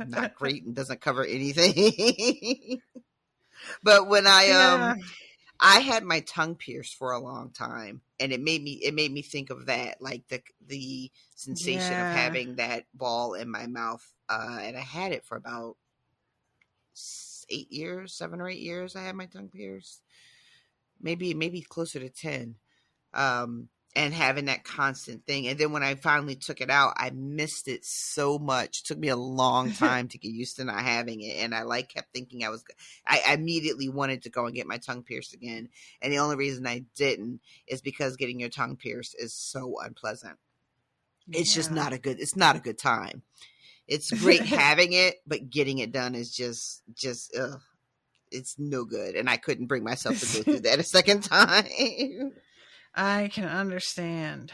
not great and doesn't cover anything. But when I had my tongue pierced for a long time, and it made me think of that, like the sensation of having that ball in my mouth. And I had it for about 7 or 8 years. I had my tongue pierced, maybe closer to 10. And having that constant thing. And then when I finally took it out, I missed it so much. It took me a long time to get used to not having it. And I like kept thinking I immediately wanted to go and get my tongue pierced again. And the only reason I didn't is because getting your tongue pierced is so unpleasant. It's just it's not a good time. It's great having it, but getting it done is just it's no good. And I couldn't bring myself to go through that a second time. I can understand.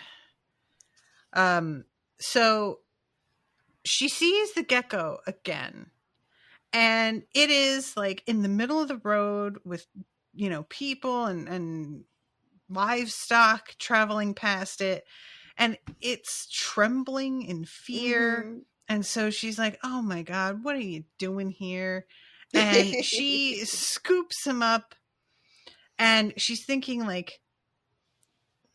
So she sees the gecko again, and it is like in the middle of the road with, people and livestock traveling past it, and it's trembling in fear. And so she's like, oh my God, what are you doing here? And she scoops him up, and she's thinking like,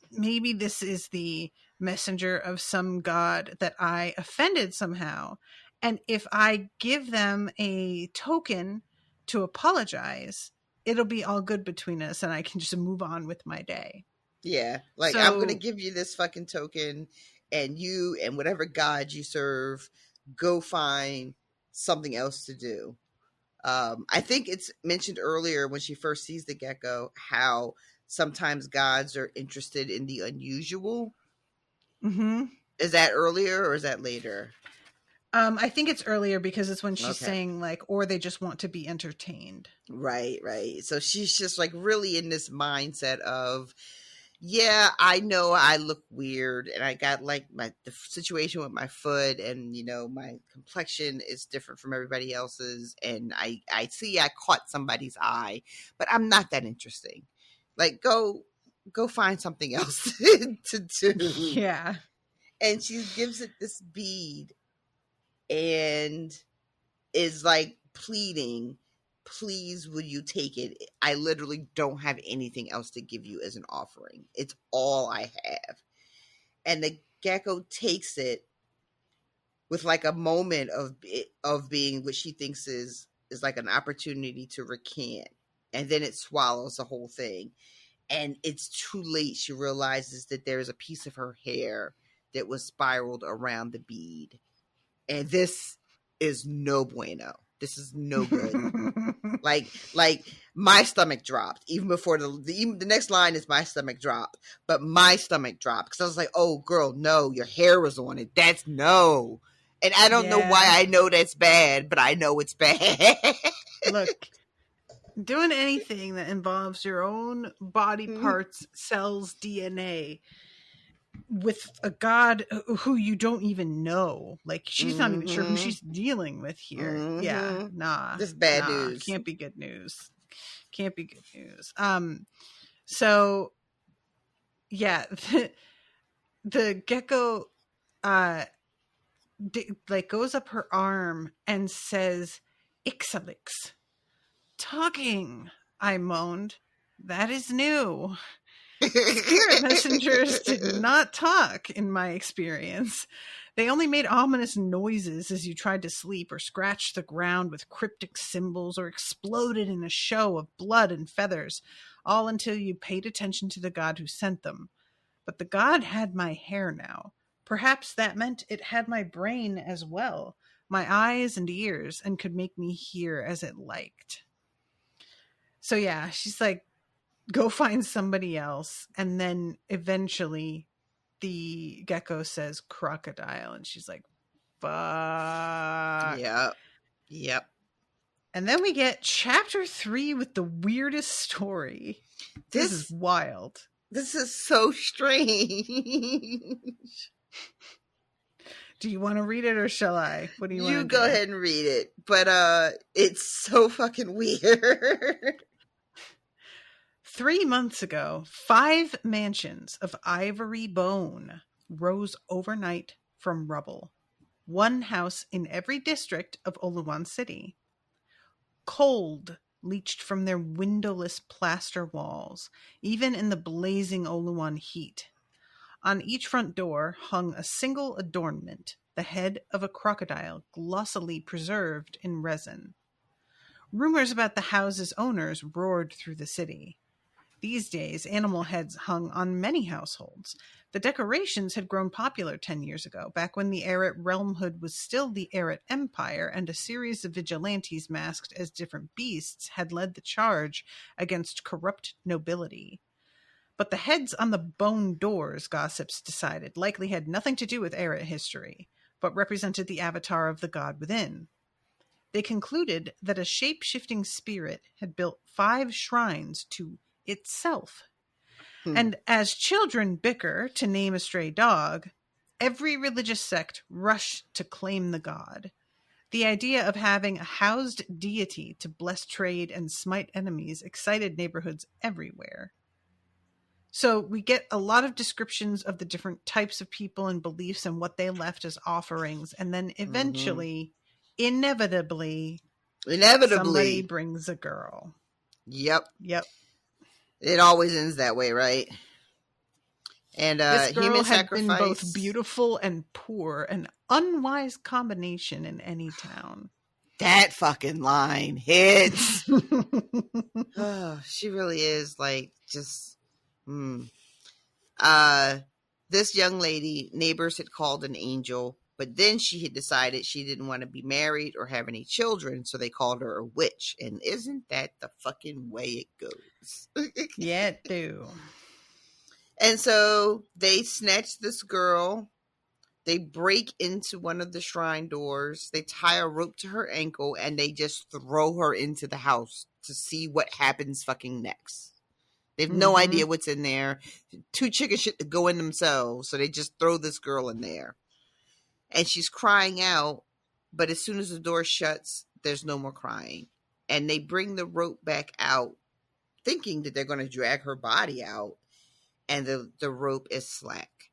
maybe this is the messenger of some god that I offended somehow. And if I give them a token to apologize, it'll be all good between us and I can just move on with my day. Yeah. Like, I'm going to give you this fucking token, and you and whatever god you serve, go find something else to do. I think it's mentioned earlier when she first sees the gecko, how sometimes gods are interested in the unusual. Is that earlier or is that later? I think it's earlier because it's when she's saying like, or they just want to be entertained. Right. So she's just like really in this mindset of, yeah, I know I look weird and I got like the situation with my foot, and my complexion is different from everybody else's, and I see I caught somebody's eye, but I'm not that interesting. Like, go find something else to do. Yeah. And she gives it this bead and is like pleading, please, will you take it? I literally don't have anything else to give you as an offering. It's all I have. And the gecko takes it with like a moment of being what she thinks is like an opportunity to recant. And then it swallows the whole thing. And it's too late. She realizes that there is a piece of her hair that was spiraled around the bead. And this is no bueno. This is no good. like my stomach dropped even before the next line is my stomach dropped. But my stomach dropped because I was like, oh girl, no, your hair was on it. That's no. And I don't know why I know that's bad, but I know it's bad. Look, Doing anything that involves your own body parts, cells, DNA with a god who you don't even know. Like, she's not even sure who she's dealing with here. Yeah, nah. This bad news. Can't be good news. Can't be good news. So yeah, the gecko like goes up her arm and says, "Ixalix." "Talking," I moaned. "That is new." Spirit messengers did not talk in my experience. They only made ominous noises as you tried to sleep, or scratched the ground with cryptic symbols, or exploded in a show of blood and feathers, all until you paid attention to the god who sent them. But the god had my hair now. Perhaps that meant it had my brain as well, my eyes and ears, and could make me hear as it liked. So yeah, she's like, go find somebody else. And then eventually the gecko says crocodile, and she's like, fuck. Yep. And then we get chapter 3 with the weirdest story. This is wild. This is so strange. Do you want to read it or shall I? What do you want to do? You go ahead and read it. But it's so fucking weird. 3 months ago, 5 mansions of ivory bone rose overnight from rubble. 1 house in every district of Oluwan City. Cold leached from their windowless plaster walls, even in the blazing Oluwan heat. On each front door hung a single adornment, the head of a crocodile glossily preserved in resin. Rumors about the house's owners roared through the city. These days, animal heads hung on many households. The decorations had grown popular 10 years ago, back when the Eret realmhood was still the Eret Empire, and a series of vigilantes masked as different beasts had led the charge against corrupt nobility. But the heads on the bone doors, gossips decided, likely had nothing to do with Eret history, but represented the avatar of the god within. They concluded that a shape-shifting spirit had built 5 shrines to itself. And as children bicker to name a stray dog, every religious sect rushed to claim the god. The idea of having a housed deity to bless trade and smite enemies excited neighborhoods everywhere. So we get a lot of descriptions of the different types of people and beliefs and what they left as offerings. And then eventually, inevitably, somebody brings a girl. Yep. It always ends that way, right? And this girl human had sacrifice. been both beautiful and poor, an unwise combination in any town. That fucking line hits. Oh, she really is like just. This young lady, neighbors had called an angel, but then she had decided she didn't want to be married or have any children, so they called her a witch. And isn't that the fucking way it goes? Yeah, it do. And so they snatch this girl. They break into one of the shrine doors. They tie a rope to her ankle, and they just throw her into the house to see what happens fucking next. They have no idea what's in there. Too chicken shit to go in themselves, so they just throw this girl in there. And she's crying out, but as soon as the door shuts, there's no more crying. And they bring the rope back out, thinking that they're going to drag her body out, and the rope is slack.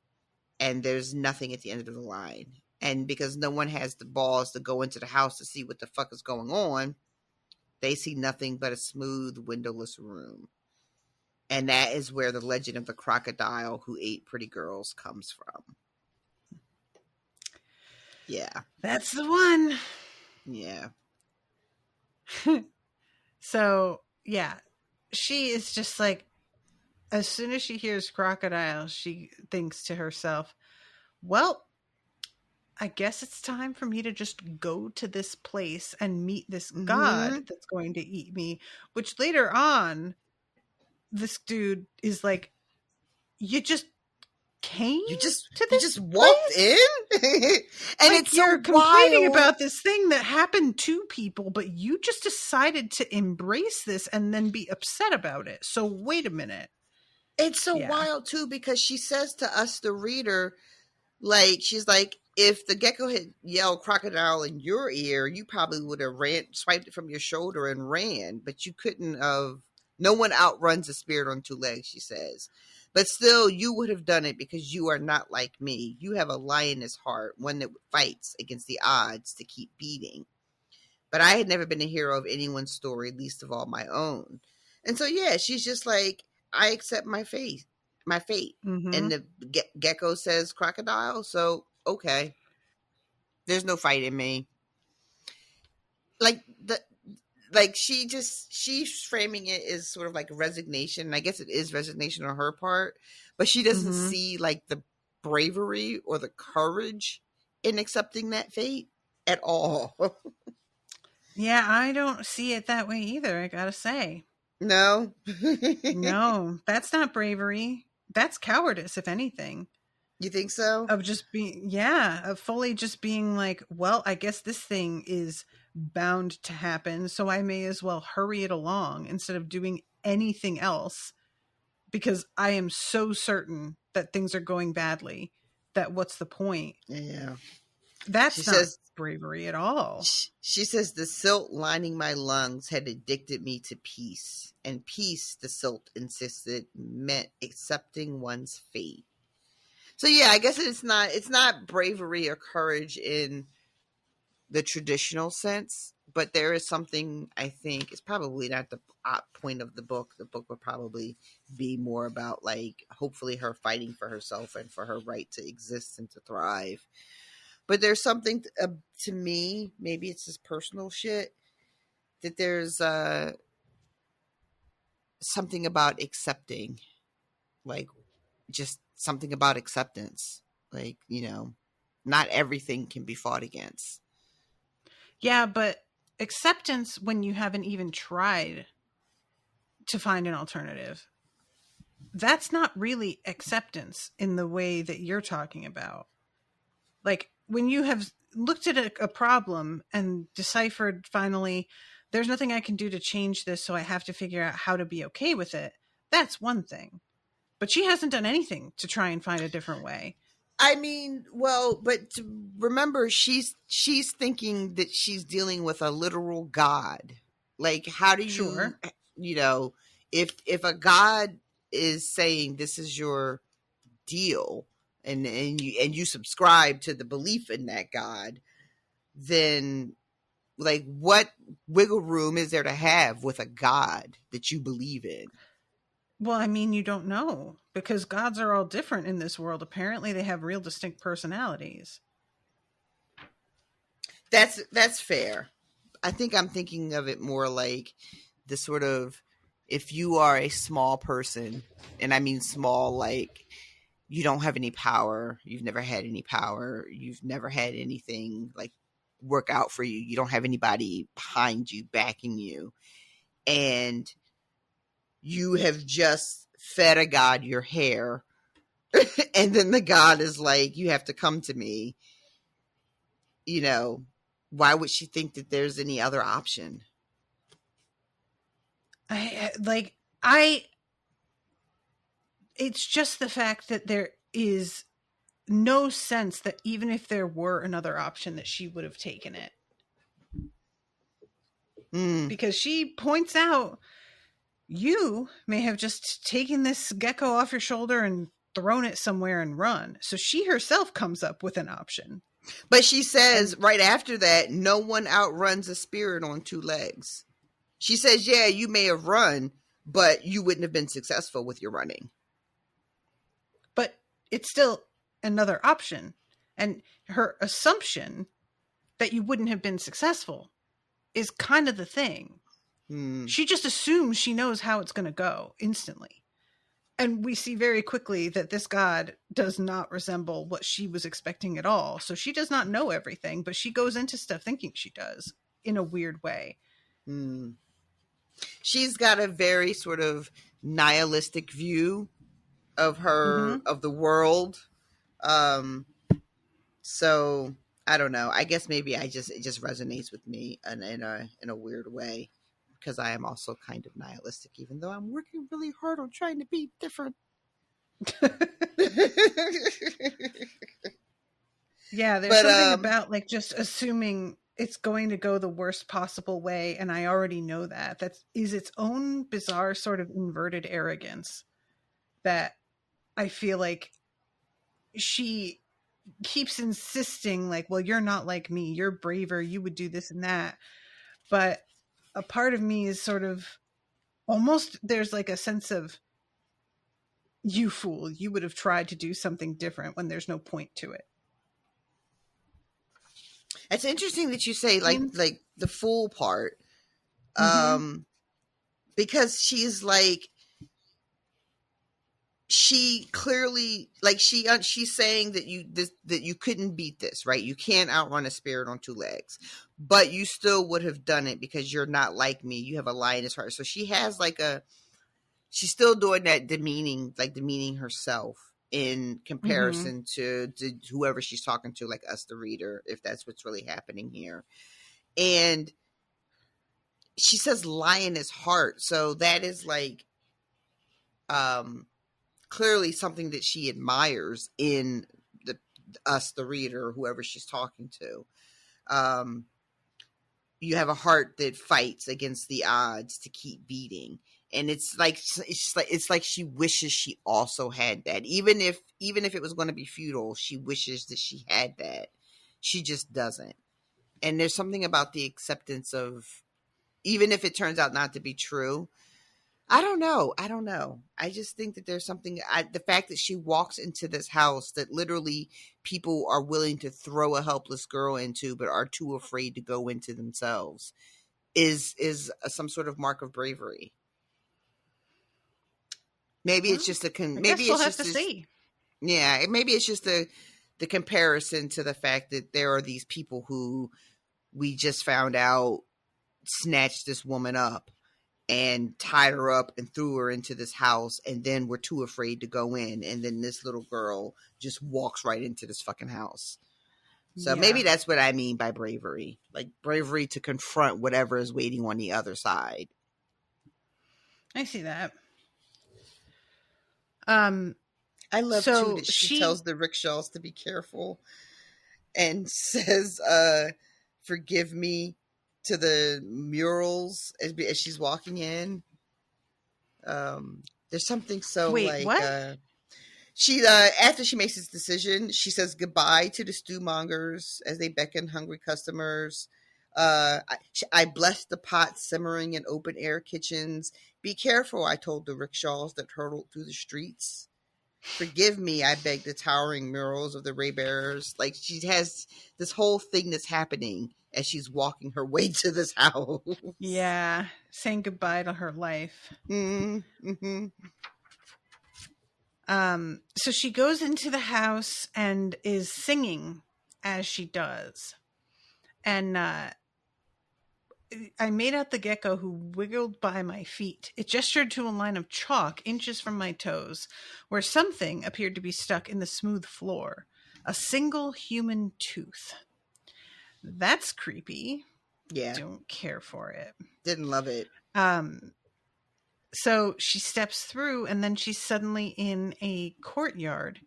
And there's nothing at the end of the line. And because no one has the balls to go into the house to see what the fuck is going on, they see nothing but a smooth, windowless room. And that is where the legend of the crocodile who ate pretty girls comes from. Yeah. That's the one. Yeah. So, yeah. She is just like, as soon as she hears crocodile, she thinks to herself, well, I guess it's time for me to just go to this place and meet this god that's going to eat me. Which later on, this dude is like, you just came You just to you this just walked place? in, and Like, it's so you're complaining wild. about this thing that happened to people, but you just decided to embrace this and then be upset about it. So wait a minute. It's so Yeah. wild too, because she says to us, the reader, like, she's like, if the gecko had yelled crocodile in your ear, you probably would have swiped it from your shoulder and ran, but you couldn't have. No one outruns a spirit on two legs, she says. But still, you would have done it because you are not like me. You have a lioness heart, one that fights against the odds to keep beating. But I had never been a hero of anyone's story, least of all my own. And so, yeah, she's just like, I accept my fate. Mm-hmm. And the gecko says crocodile, so okay. There's no fight in me. Like she's framing it as sort of like resignation. And I guess it is resignation on her part, but she doesn't Mm-hmm. see like the bravery or the courage in accepting that fate at all. Yeah, I don't see it that way either, I gotta say. No. No, that's not bravery. That's cowardice, if anything. You think so? Of just being, yeah, of fully just being like, well, I guess this thing is bound to happen, so I may as well hurry it along instead of doing anything else, because I am so certain that things are going badly that what's the point? Yeah. She That's not says bravery at all. she says the silt lining my lungs had addicted me to peace, and peace, the silt insisted, meant accepting one's fate. So yeah, I guess it's not bravery or courage in the traditional sense, but there is something, I think, it's probably not the point of the book. The book would probably be more about, like, hopefully her fighting for herself and for her right to exist and to thrive. But there's something to me, maybe it's just personal shit, that there's something about accepting, like, just something about acceptance. Like, not everything can be fought against. Yeah, but acceptance when you haven't even tried to find an alternative, that's not really acceptance in the way that you're talking about. Like, when you have looked at a problem and deciphered finally, there's nothing I can do to change this, so I have to figure out how to be okay with it. That's one thing. But she hasn't done anything to try and find a different way. I mean, well, but remember, she's thinking that she's dealing with a literal God. Like, how do you, Sure. if a God is saying this is your deal, and you subscribe to the belief in that God, then, like, what wiggle room is there to have with a God that you believe in? Well, I mean, you don't know, because gods are all different in this world. Apparently, they have real distinct personalities. That's fair. I think I'm thinking of it more like the sort of, if you are a small person, and I mean small, like, you don't have any power, you've never had any power, you've never had anything like work out for you, you don't have anybody behind you backing you, and you have just fed a god your hair, and then the god is like, you have to come to me. Why would she think that there's any other option? It's just the fact that there is no sense that even if there were another option, that she would have taken it. Because she points out, you may have just taken this gecko off your shoulder and thrown it somewhere and run. So she herself comes up with an option. But she says right after that, no one outruns a spirit on two legs. She says, yeah, you may have run, but you wouldn't have been successful with your running. But it's still another option. And her assumption that you wouldn't have been successful is kind of the thing. She just assumes she knows how it's going to go instantly. And we see very quickly that this god does not resemble what she was expecting at all. So she does not know everything, but she goes into stuff thinking she does, in a weird way. She's got a very sort of nihilistic view of her of the world. So I don't know. I guess maybe it just resonates with me in a weird way, because I am also kind of nihilistic, even though I'm working really hard on trying to be different. Yeah, there's something about like just assuming it's going to go the worst possible way, and I already know that. That is its own bizarre sort of inverted arrogance that I feel like she keeps insisting, like, well, you're not like me, you're braver, you would do this and that. But a part of me is sort of almost, there's like a sense of, you fool, you would have tried to do something different when there's no point to it. It's interesting that you say like the fool part, because she's like, she clearly, like, she's saying that you couldn't beat this, right? You can't outrun a spirit on two legs, but you still would have done it because you're not like me. You have a lioness heart. So she has like she's still doing that demeaning herself in comparison to whoever she's talking to, like us, the reader, if that's what's really happening here. And she says lioness heart. So that is like, clearly something that she admires in us, the reader, whoever she's talking to. You have a heart that fights against the odds to keep beating. And it's like she wishes she also had that. Even if it was going to be futile, she wishes that she had that. She just doesn't. And there's something about the acceptance of, even if it turns out not to be true, I don't know. I just think that there's something, the fact that she walks into this house that literally people are willing to throw a helpless girl into, but are too afraid to go into themselves, is some sort of mark of bravery. Maybe it's just maybe it's just see. Yeah, maybe it's just the comparison to the fact that there are these people who we just found out snatched this woman up and tied her up and threw her into this house, and then we're too afraid to go in, and then this little girl just walks right into this fucking house. So maybe that's what I mean by bravery. Like bravery to confront whatever is waiting on the other side. I see that. I love too that she tells the rickshaws to be careful and says, forgive me to the murals as she's walking in. There's something so what? She after she makes this decision, she says goodbye to the stewmongers as they beckon hungry customers. I bless the pot simmering in open air kitchens. Be careful, I told the rickshaws that hurtled through the streets. Forgive me, I beg the towering murals of the Raybearers. Like, she has this whole thing that's happening as she's walking her way to this house. Yeah, saying goodbye to her life. So she goes into the house and is singing as she does. And I made out the gecko who wiggled by my feet. It gestured to a line of chalk inches from my toes, where something appeared to be stuck in the smooth floor. A single human tooth. That's creepy. Yeah. Don't care for it. Didn't love it. So she steps through, and then she's suddenly in a courtyard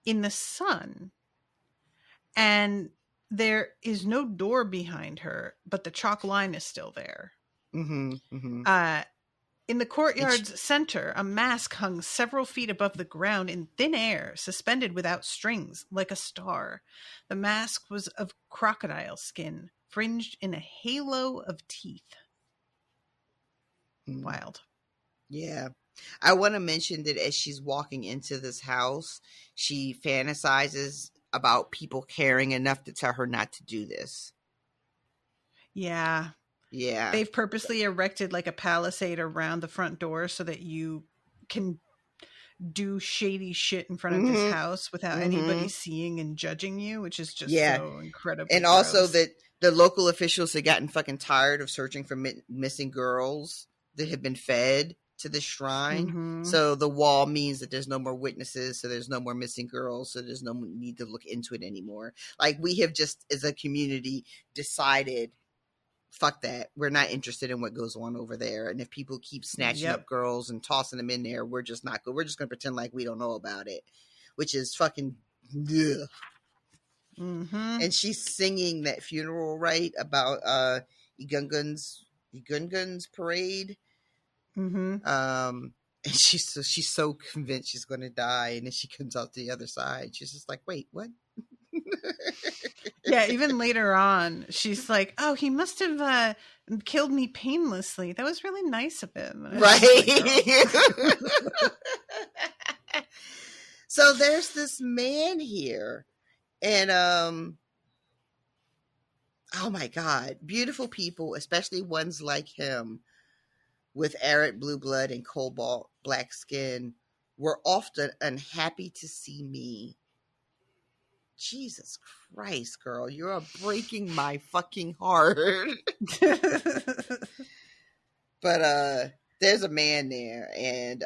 in the sun. And there is no door behind her, but the chalk line is still there. In the courtyard's center, a mask hung several feet above the ground in thin air, suspended without strings, like a star. The mask was of crocodile skin, fringed in a halo of teeth. Wild. Yeah. I want to mention that as she's walking into this house, she fantasizes about people caring enough to tell her not to do this. Yeah. Yeah. They've purposely erected like a palisade around the front door so that you can do shady shit in front of this house without anybody seeing and judging you, which is just so incredible. And also that the local officials had gotten fucking tired of searching for missing girls that had been fed to the shrine. Mm-hmm. So the wall means that there's no more witnesses, so there's no more missing girls, so there's no need to look into it anymore. Like, we have just, as a community, decided, fuck that. We're not interested in what goes on over there. And if people keep snatching up girls and tossing them in there, we're just not good. We're just going to pretend like we don't know about it, which is fucking, ugh. Mm-hmm. And she's singing that funeral rite about Igungun's parade. Mm-hmm. And she's so convinced she's going to die, and then she comes out the other side. She's just like, wait, what? Yeah, even later on, she's like, "Oh, he must have killed me painlessly. That was really nice of him." Right. Like, so there's this man here, and oh my God, beautiful people, especially ones like him with Arid blue blood and cobalt black skin, were often unhappy to see me. Jesus Christ, girl, you're breaking my fucking heart. But there's a man there, and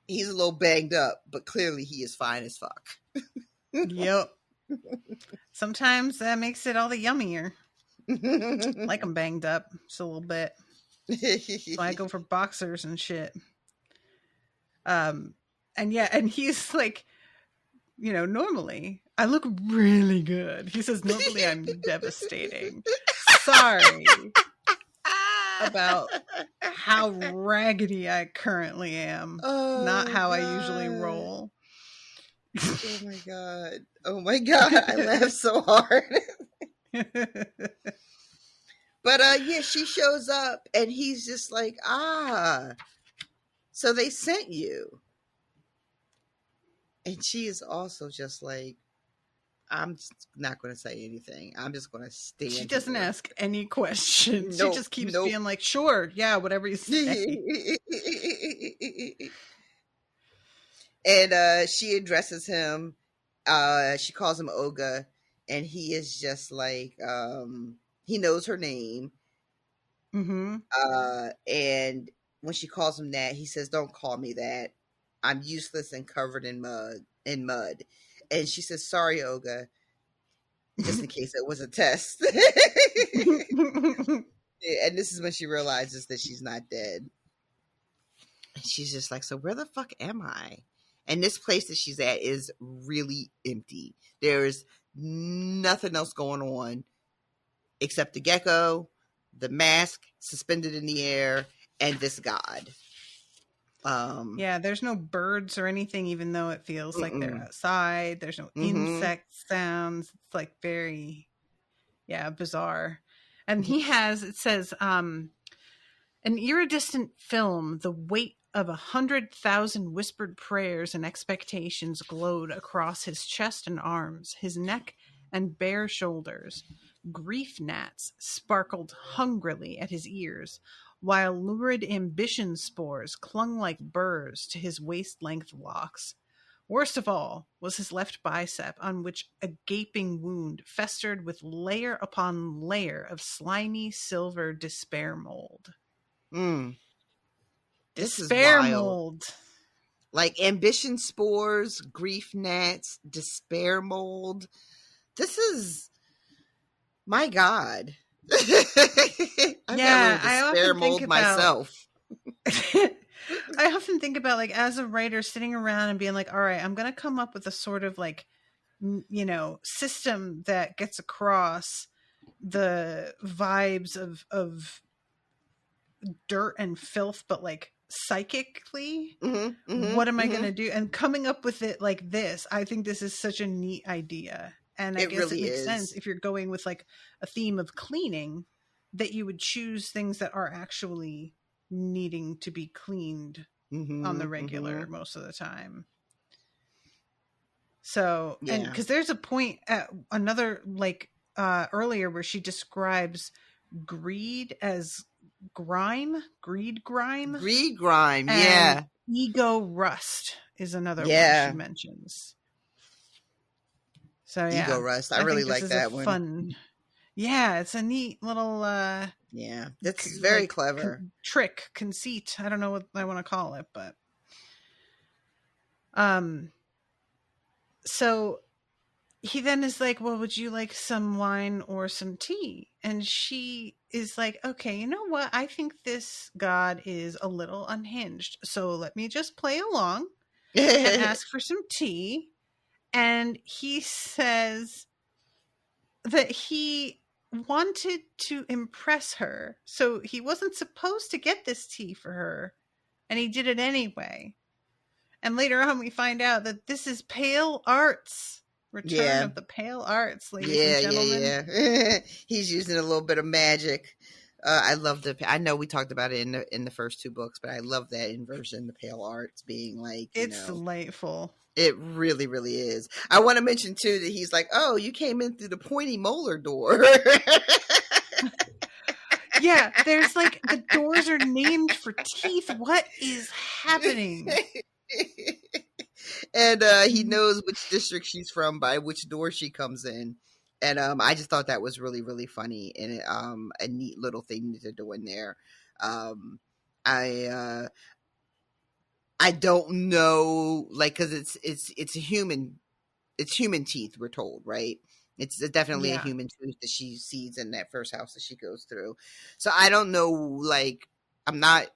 he's a little banged up, but clearly he is fine as fuck. Yep. Sometimes that makes it all the yummier. Like I'm banged up just a little bit. So I go for boxers and shit. And he's like, normally I look really good. He says, normally I'm devastating. Sorry about how raggedy I currently am. Not how I usually roll. Oh my God. I laughed so hard. But yeah, she shows up and he's just like, so they sent you. And she is also just like, I'm just not going to say anything. I'm just going to stand. She doesn't ask any questions. Nope, she just keeps being like, sure, yeah, whatever you say. And she addresses him. She calls him Oga. And he is just like, he knows her name. Mm-hmm. And when she calls him that, he says, don't call me that. I'm useless and covered in mud. And she says, sorry, Oga, just in case it was a test. And this is when she realizes that she's not dead. And she's just like, so where the fuck am I? And this place that she's at is really empty. There's nothing else going on except the gecko, the mask suspended in the air, and this god. Yeah, there's no birds or anything, even though it feels like they're outside. There's no insect sounds. It's like very, bizarre. And it says, an iridescent film, the weight of 100,000 whispered prayers and expectations glowed across his chest and arms, his neck and bare shoulders. Grief gnats sparkled hungrily at his ears, while lurid ambition spores clung like burrs to his waist-length locks. Worst of all was his left bicep, on which a gaping wound festered with layer upon layer of slimy silver despair mold. This despair is wild. mold. Like ambition spores, grief gnats, despair mold. This is, my God. I've got a despair mold myself. I often think about, like, as a writer sitting around and being like, all right, I'm going to come up with a sort of like, system that gets across the vibes of dirt and filth, but like psychically. What am I going to do? And coming up with it like this, I think this is such a neat idea. And I guess really it makes is. sense if you're going with like a theme of cleaning, that you would choose things that are actually needing to be cleaned on the regular most of the time. So, and because there's a point at another, like earlier, where she describes greed as grime. And ego rust is another one she mentions. So yeah, ego rust. I really like that one. Fun. Yeah, it's a neat little Yeah, that's very clever. Trick, conceit. I don't know what I want to call it, but so he then is like, well, would you like some wine or some tea? And she is like, okay, you know what? I think this god is a little unhinged. So let me just play along and ask for some tea. And he says that he wanted to impress her. So he wasn't supposed to get this tea for her. And he did it anyway. And later on, we find out that this is Pale Arts. Return of the Pale Arts, ladies and gentlemen. Yeah. He's using a little bit of magic. I love I know we talked about it in the first two books, but I love that inversion, the Pale Arts being like, it's delightful. It really, really is. I want to mention too that he's like, oh, you came in through the pointy molar door. Yeah, there's like the doors are named for teeth. What is happening? And he knows which district she's from by which door she comes in. And I just thought that was really, really funny and a neat little thing to do in there. I don't know, like, because it's human teeth, we're told, right? It's definitely a human tooth that she sees in that first house that she goes through. So I don't know, like, I'm not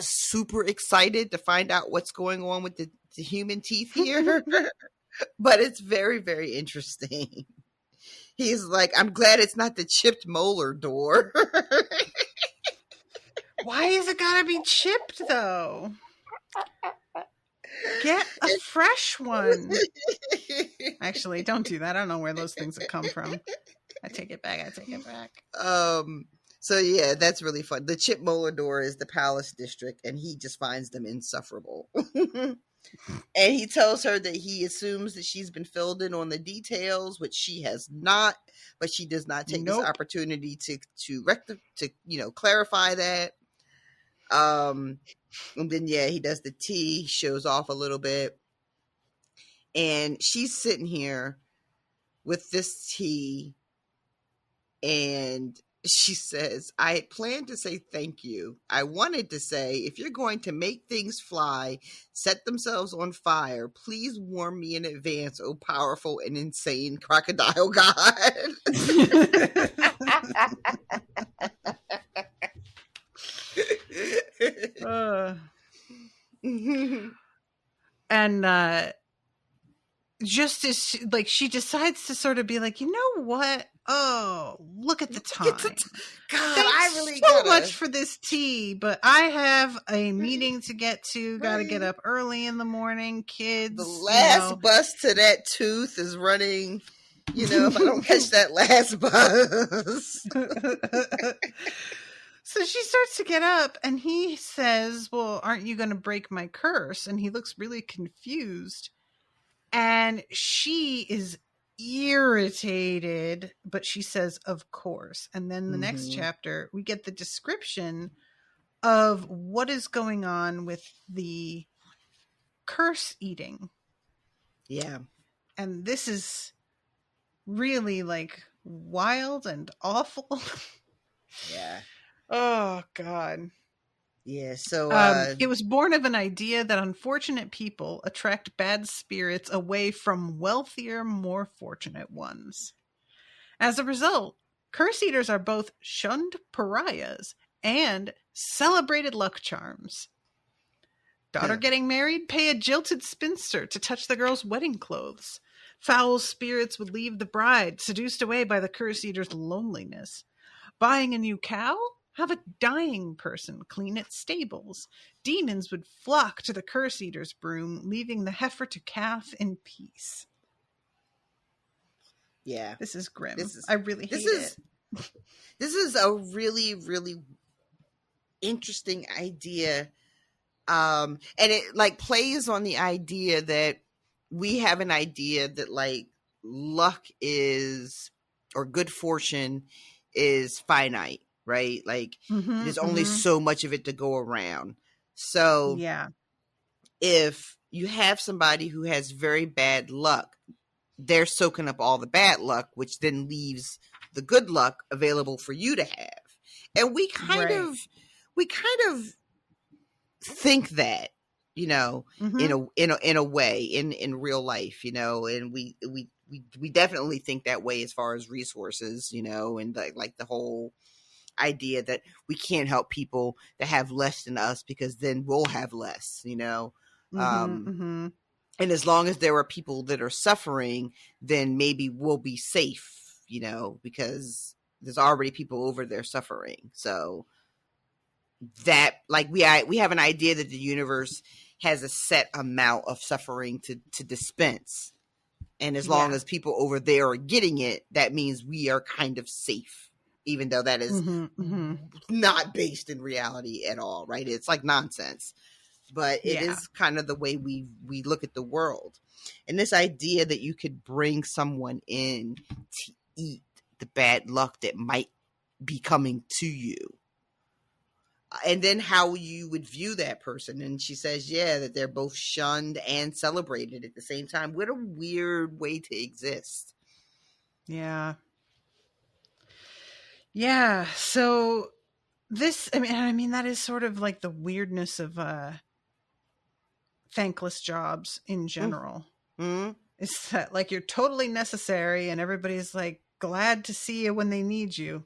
super excited to find out what's going on with the human teeth here, but it's very, very interesting. He's like, I'm glad it's not the chipped molar door. Why is it gotta be chipped though? Get a fresh one. Actually, don't do that. I don't know where those things have come from. I take it back. So yeah, that's really fun. The chip molar door is the palace district, and he just finds them insufferable. And he tells her that he assumes that she's been filled in on the details, which she has not, but she does not take this opportunity to clarify that. And then he does the tea, shows off a little bit, and she's sitting here with this tea, and she says, I had planned to say thank you. I wanted to say, if you're going to make things fly, set themselves on fire, please warn me in advance, oh powerful and insane crocodile god. And just as she decides to sort of be like, you know what? Oh, look at the time. God, I really so much for this tea, but I have a meeting to get to. Got to get up early in the morning, kids. The last bus to that tooth is running. If I don't catch that last bus. So she starts to get up, and he says, well, aren't you going to break my curse? And he looks really confused. And she is irritated, but she says, of course. And then the next chapter, we get the description of what is going on with the curse eating. Yeah. And this is really wild and awful. Yeah. Oh, God. Yeah, so it was born of an idea that unfortunate people attract bad spirits away from wealthier, more fortunate ones. As a result, curse eaters are both shunned pariahs and celebrated luck charms. Daughter getting married, pay a jilted spinster to touch the girl's wedding clothes. Foul spirits would leave the bride, seduced away by the curse eater's loneliness. Buying a new cow? Have a dying person clean its stables. Demons would flock to the curse eater's broom, leaving the heifer to calf in peace. Yeah. This is grim. I really hate it. This is a really, really interesting idea. And it plays on the idea that we have an idea that luck is, or good fortune is finite. Right? There's only so much of it to go around. So if you have somebody who has very bad luck, they're soaking up all the bad luck, which then leaves the good luck available for you to have. And we kind of think that, you know, in a way, in real life, you know, and we definitely think that way as far as resources, you know, and like the whole idea that we can't help people that have less than us because then we'll have less, you know. And as long as there are people that are suffering, then maybe we'll be safe, you know, because there's already people over there suffering. So that, like, we have an idea that the universe has a set amount of suffering to dispense. And as long as people over there are getting it, that means we are kind of safe, even though that is not based in reality at all, right? It's like nonsense. But it is kind of the way we look at the world. And this idea that you could bring someone in to eat the bad luck that might be coming to you. And then how you would view that person. And she says, that they're both shunned and celebrated at the same time. What a weird way to exist. Yeah. Yeah. So this, I mean, that is sort of like the weirdness of thankless jobs in general. It's that, like, you're totally necessary and everybody's like glad to see you when they need you.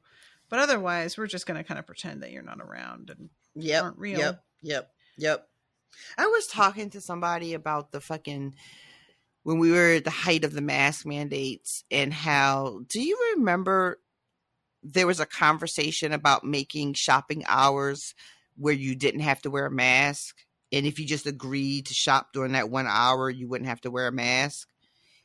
But otherwise, we're just going to kind of pretend that you're not around and aren't real. Yep. I was talking to somebody about the fucking, when we were at the height of the mask mandates, and how, do you remember there was a conversation about making shopping hours where you didn't have to wear a mask? And if you just agreed to shop during that 1 hour, you wouldn't have to wear a mask.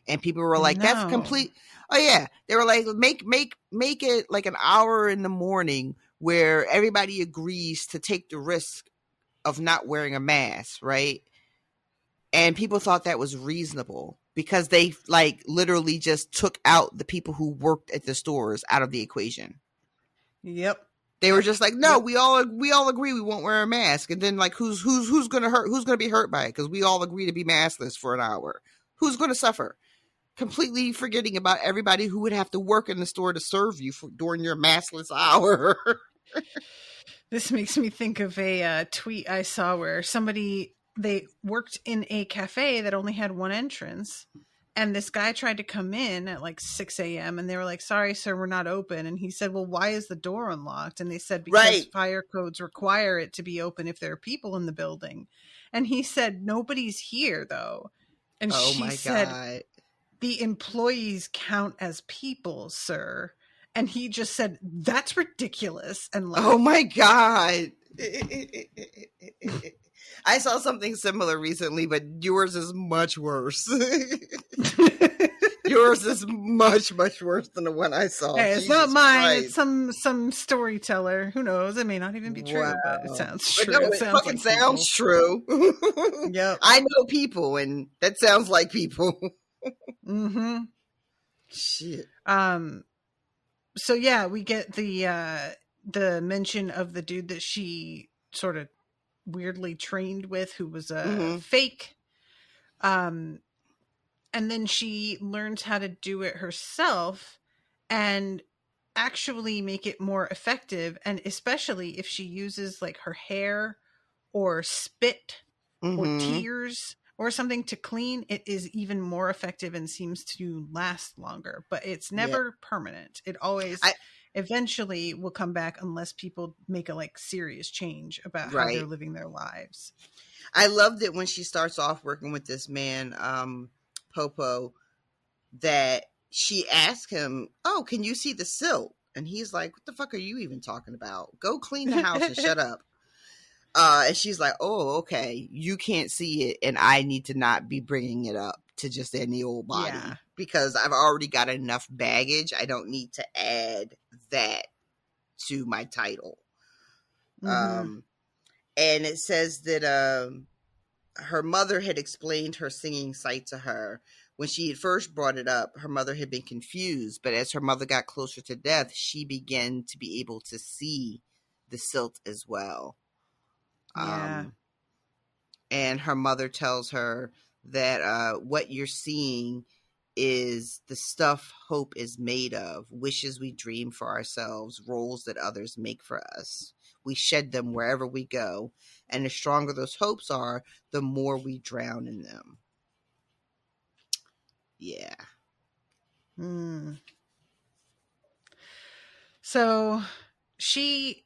And people were like, that's complete. Oh yeah. They were like, make it like an hour in the morning where everybody agrees to take the risk of not wearing a mask. Right. And people thought that was reasonable because they like literally just took out the people who worked at the stores out of the equation. Yep. They were just like, no, we all agree we won't wear a mask. And then like, who's going to be hurt by it? Because we all agree to be maskless for an hour. Who's going to suffer? Completely forgetting about everybody who would have to work in the store to serve you during your maskless hour. This makes me think of a tweet I saw where they worked in a cafe that only had one entrance. And this guy tried to come in at like 6 a.m. and they were like, sorry, sir, we're not open. And he said, well, why is the door unlocked? And they said, because fire codes require it to be open if there are people in the building. And he said, nobody's here, though. And she said, the employees count as people, sir. And he just said, that's ridiculous. And left. Oh, my God. I saw something similar recently, but yours is much worse. Yours is much, much worse than the one I saw. Hey, it's not mine. Christ. It's some storyteller. Who knows? It may not even be true, but it sounds true. No, it fucking sounds true. Yep. I know people, and that sounds like people. Shit. So yeah, we get the mention of the dude that she sort of weirdly trained with, who was a fake. And then she learns how to do it herself and actually make it more effective. And especially if she uses like her hair or spit or tears or something to clean, it is even more effective and seems to last longer. But it's never permanent. It always eventually will come back unless people make a like serious change about how they're living their lives. I loved it when she starts off working with this man, Popo, that she asked him, oh, can you see the silt? And he's like, what the fuck are you even talking about? Go clean the house and shut up. And she's like, oh, okay, you can't see it, and I need to not be bringing it up to just any old body because I've already got enough baggage. I don't need to add that to my title. And it says that her mother had explained her singing sight to her. When she had first brought it up, her mother had been confused, but as her mother got closer to death, she began to be able to see the silt as well. And her mother tells her that what you're seeing is the stuff hope is made of, wishes we dream for ourselves, roles that others make for us. We shed them wherever we go, and the stronger those hopes are, the more we drown in them. Yeah. So she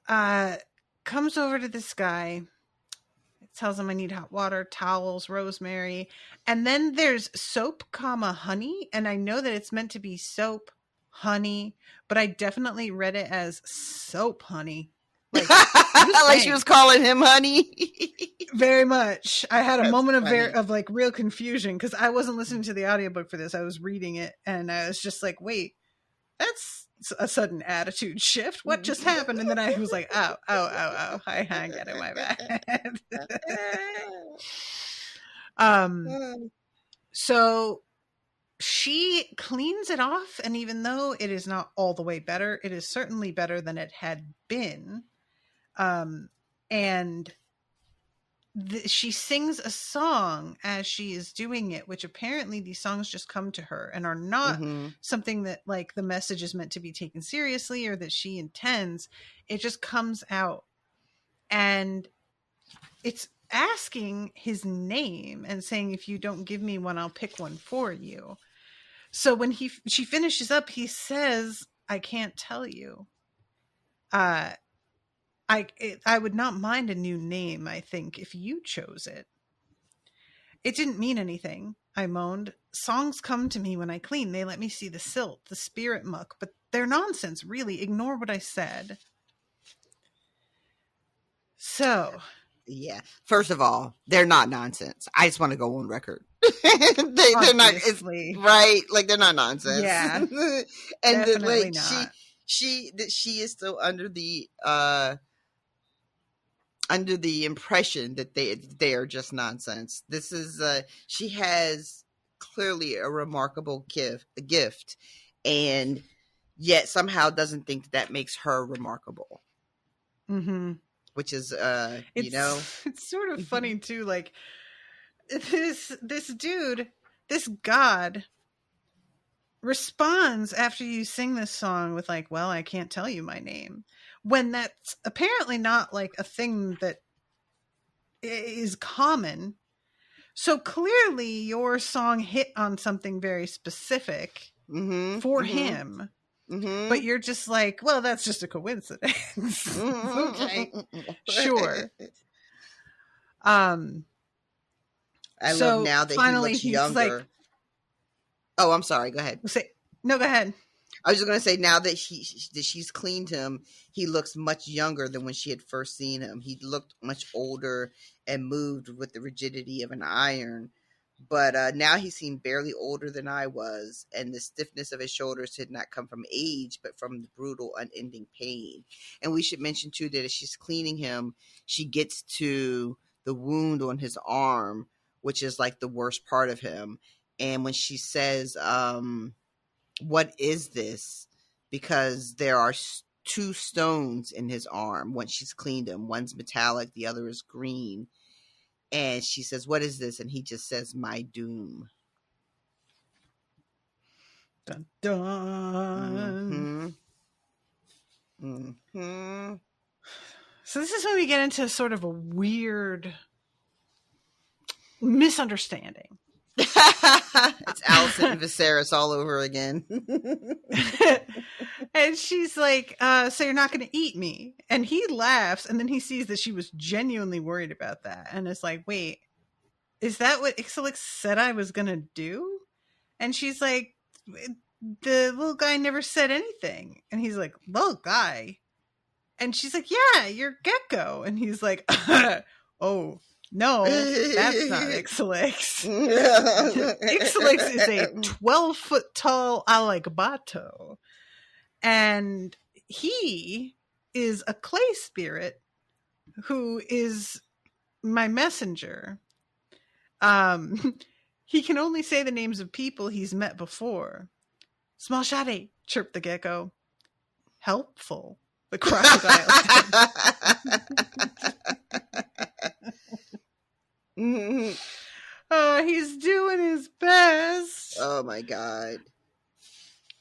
comes over to this guy, tells him I need hot water, towels, rosemary, and then there's soap, honey, and I know that it's meant to be soap, honey, but I definitely read it as soap, honey. Like, like she was calling him honey. Very much. I had a That's moment funny. of like real confusion because I wasn't listening to the audiobook for this. I was reading it and I was just like, wait, that's a sudden attitude shift. What just happened? And then I was like, oh. I get it, my bad. So she cleans it off, and even though it is not all the way better, it is certainly better than it had been. And she sings a song as she is doing it, which apparently these songs just come to her and are not something that like the message is meant to be taken seriously or that she intends. It just comes out, and it's asking his name and saying, if you don't give me one, I'll pick one for you. So when she finishes up, he says, I can't tell you. I would not mind a new name, I think, if you chose it. It didn't mean anything, I moaned. Songs come to me when I clean. They let me see the silt, the spirit muck, but they're nonsense, really. Ignore what I said. So. Yeah. First of all, they're not nonsense. I just want to go on record. They're not, right? Like, they're not nonsense. Yeah. And definitely not. She is still under the impression that they are just nonsense. This is she has clearly a remarkable gift, and yet somehow doesn't think that makes her remarkable. Which is it's sort of funny too. Like this dude, this god responds after you sing this song with like, well, I can't tell you my name, when that's apparently not like a thing that is common. So clearly your song hit on something very specific for him. But you're just like, well, that's just a coincidence. Okay, sure. I love now that finally, he looks younger. Like, oh, I'm sorry. Go ahead. No, go ahead. I was just going to say, now that she's cleaned him, he looks much younger than when she had first seen him. He looked much older and moved with the rigidity of an iron. But now he seemed barely older than I was, and the stiffness of his shoulders did not come from age, but from the brutal, unending pain. And we should mention, too, that as she's cleaning him, she gets to the wound on his arm, which is like the worst part of him. And when she says, what is this? Because there are two stones in his arm once she's cleaned him. One's metallic, the other is green. And she says, what is this? And he just says, my doom. Dun, dun. So this is when we get into sort of a weird misunderstanding. It's Allison and Viserys all over again. And she's like, so you're not going to eat me? And he laughs, and then he sees that she was genuinely worried about that. And it's like, wait, is that what Ixalix said I was going to do? And she's like, the little guy never said anything. And he's like, little guy? And she's like, yeah, you're Gecko. And he's like, oh, no, that's not Ixalix. Ixalix is a 12-foot tall alligator. And he is a clay spirit who is my messenger. He can only say the names of people he's met before. Small Sade, chirped the gecko. Helpful, the crocodile said. Oh, he's doing his best. Oh my god.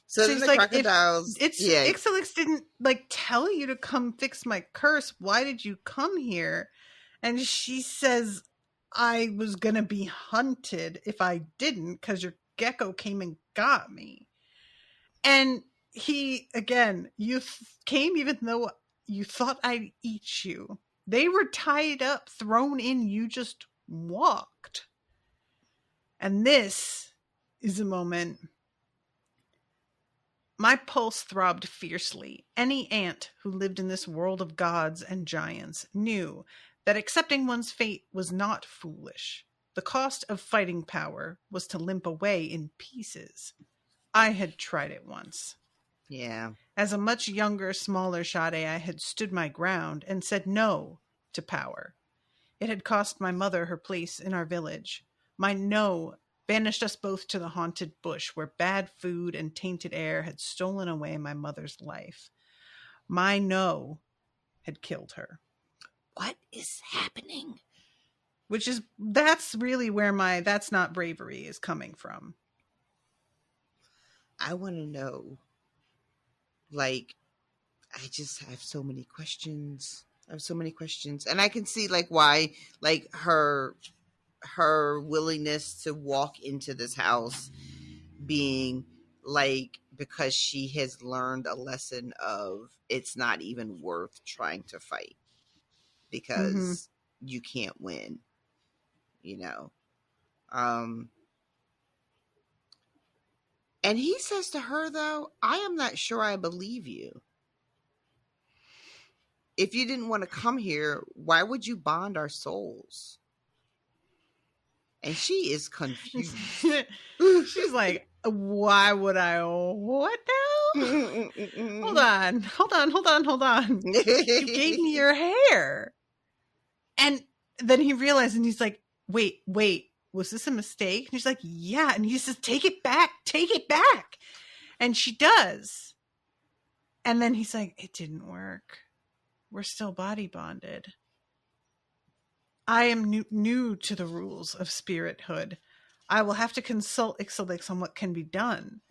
So then she's the like, crocodiles. if Ixalix didn't like tell you to come fix my curse, why did you come here? And she says, I was gonna be hunted if I didn't, because your gecko came and got me. And he, again, you came even though you thought I'd eat you. They were tied up, thrown in, you just walked. And this is a moment. My pulse throbbed fiercely. Any ant who lived in this world of gods and giants knew that accepting one's fate was not foolish. The cost of fighting power was to limp away in pieces. I had tried it once. Yeah. As a much younger, smaller Sade, I had stood my ground and said no to power. It had cost my mother her place in our village. My no banished us both to the haunted bush where bad food and tainted air had stolen away my mother's life. My no had killed her. What is happening? That's really where my that's not bravery is coming from. I want to know. Like, I just have so many questions. And I can see like why, like her willingness to walk into this house being like, because she has learned a lesson of it's not even worth trying to fight because you can't win, you know. And he says to her, though, I am not sure I believe you. If you didn't want to come here, why would you bond our souls? And she is confused. She's like, why would I? What now? Hold on. You gave me your hair. And then he realized, and he's like, wait, was this a mistake? And she's like, yeah. And he says, take it back. And she does. And then he's like, it didn't work. We're still body bonded. I am new to the rules of spirithood. I will have to consult Ixalix on what can be done.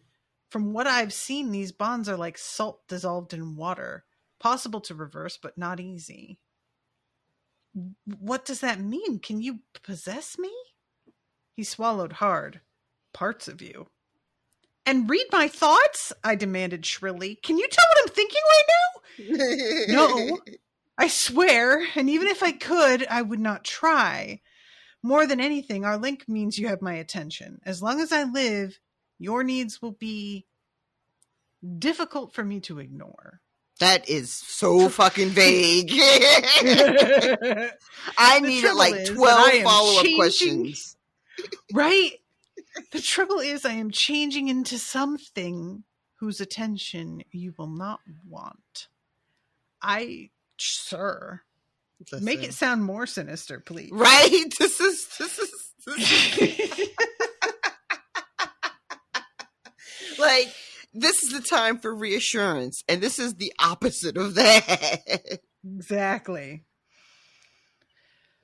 From what I've seen, these bonds are like salt dissolved in water. Possible to reverse, but not easy. What does that mean? Can you possess me? He swallowed hard. Parts of you. And read my thoughts? I demanded shrilly. Can you tell what I'm thinking right now? No. I swear, and even if I could, I would not try. More than anything, our link means you have my attention. As long as I live, your needs will be difficult for me to ignore. That is so fucking vague. I needed like 12 follow-up questions. Right? The trouble is I am changing into something whose attention you will not want. Sir. Listen. Make it sound more sinister, please. Right? This is like, this is the time for reassurance, and this is the opposite of that. Exactly.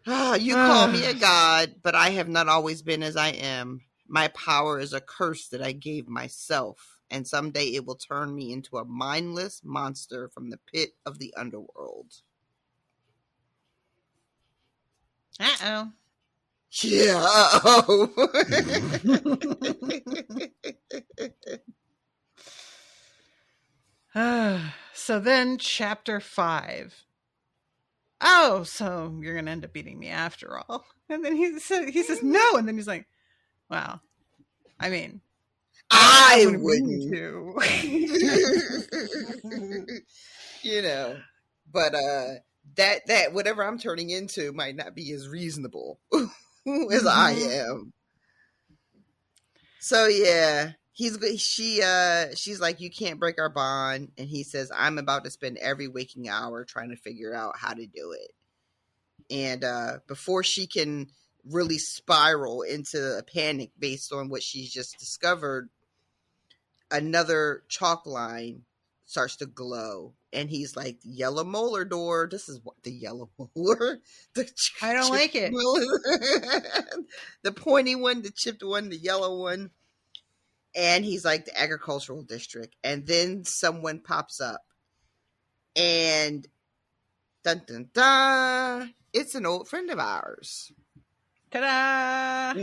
You call me a god, but I have not always been as I am. My power is a curse that I gave myself, and someday it will turn me into a mindless monster from the pit of the underworld. Uh-oh. Yeah, uh-oh. So then, chapter 5. Oh, so you're going to end up beating me after all. And then he says no, and then he's like, well, I mean, I wouldn't. You know, but that whatever I'm turning into might not be as reasonable as I am. So yeah, she's like, you can't break our bond, and he says, I'm about to spend every waking hour trying to figure out how to do it. And before she can really spiral into a panic based on what she's just discovered, another chalk line starts to glow, and he's like, yellow molar door. This is what the yellow molar. I don't like it. The pointy one, the chipped one, the yellow one. And he's like, the agricultural district. And then someone pops up, and dun dun dun, it's an old friend of ours. Ta-da!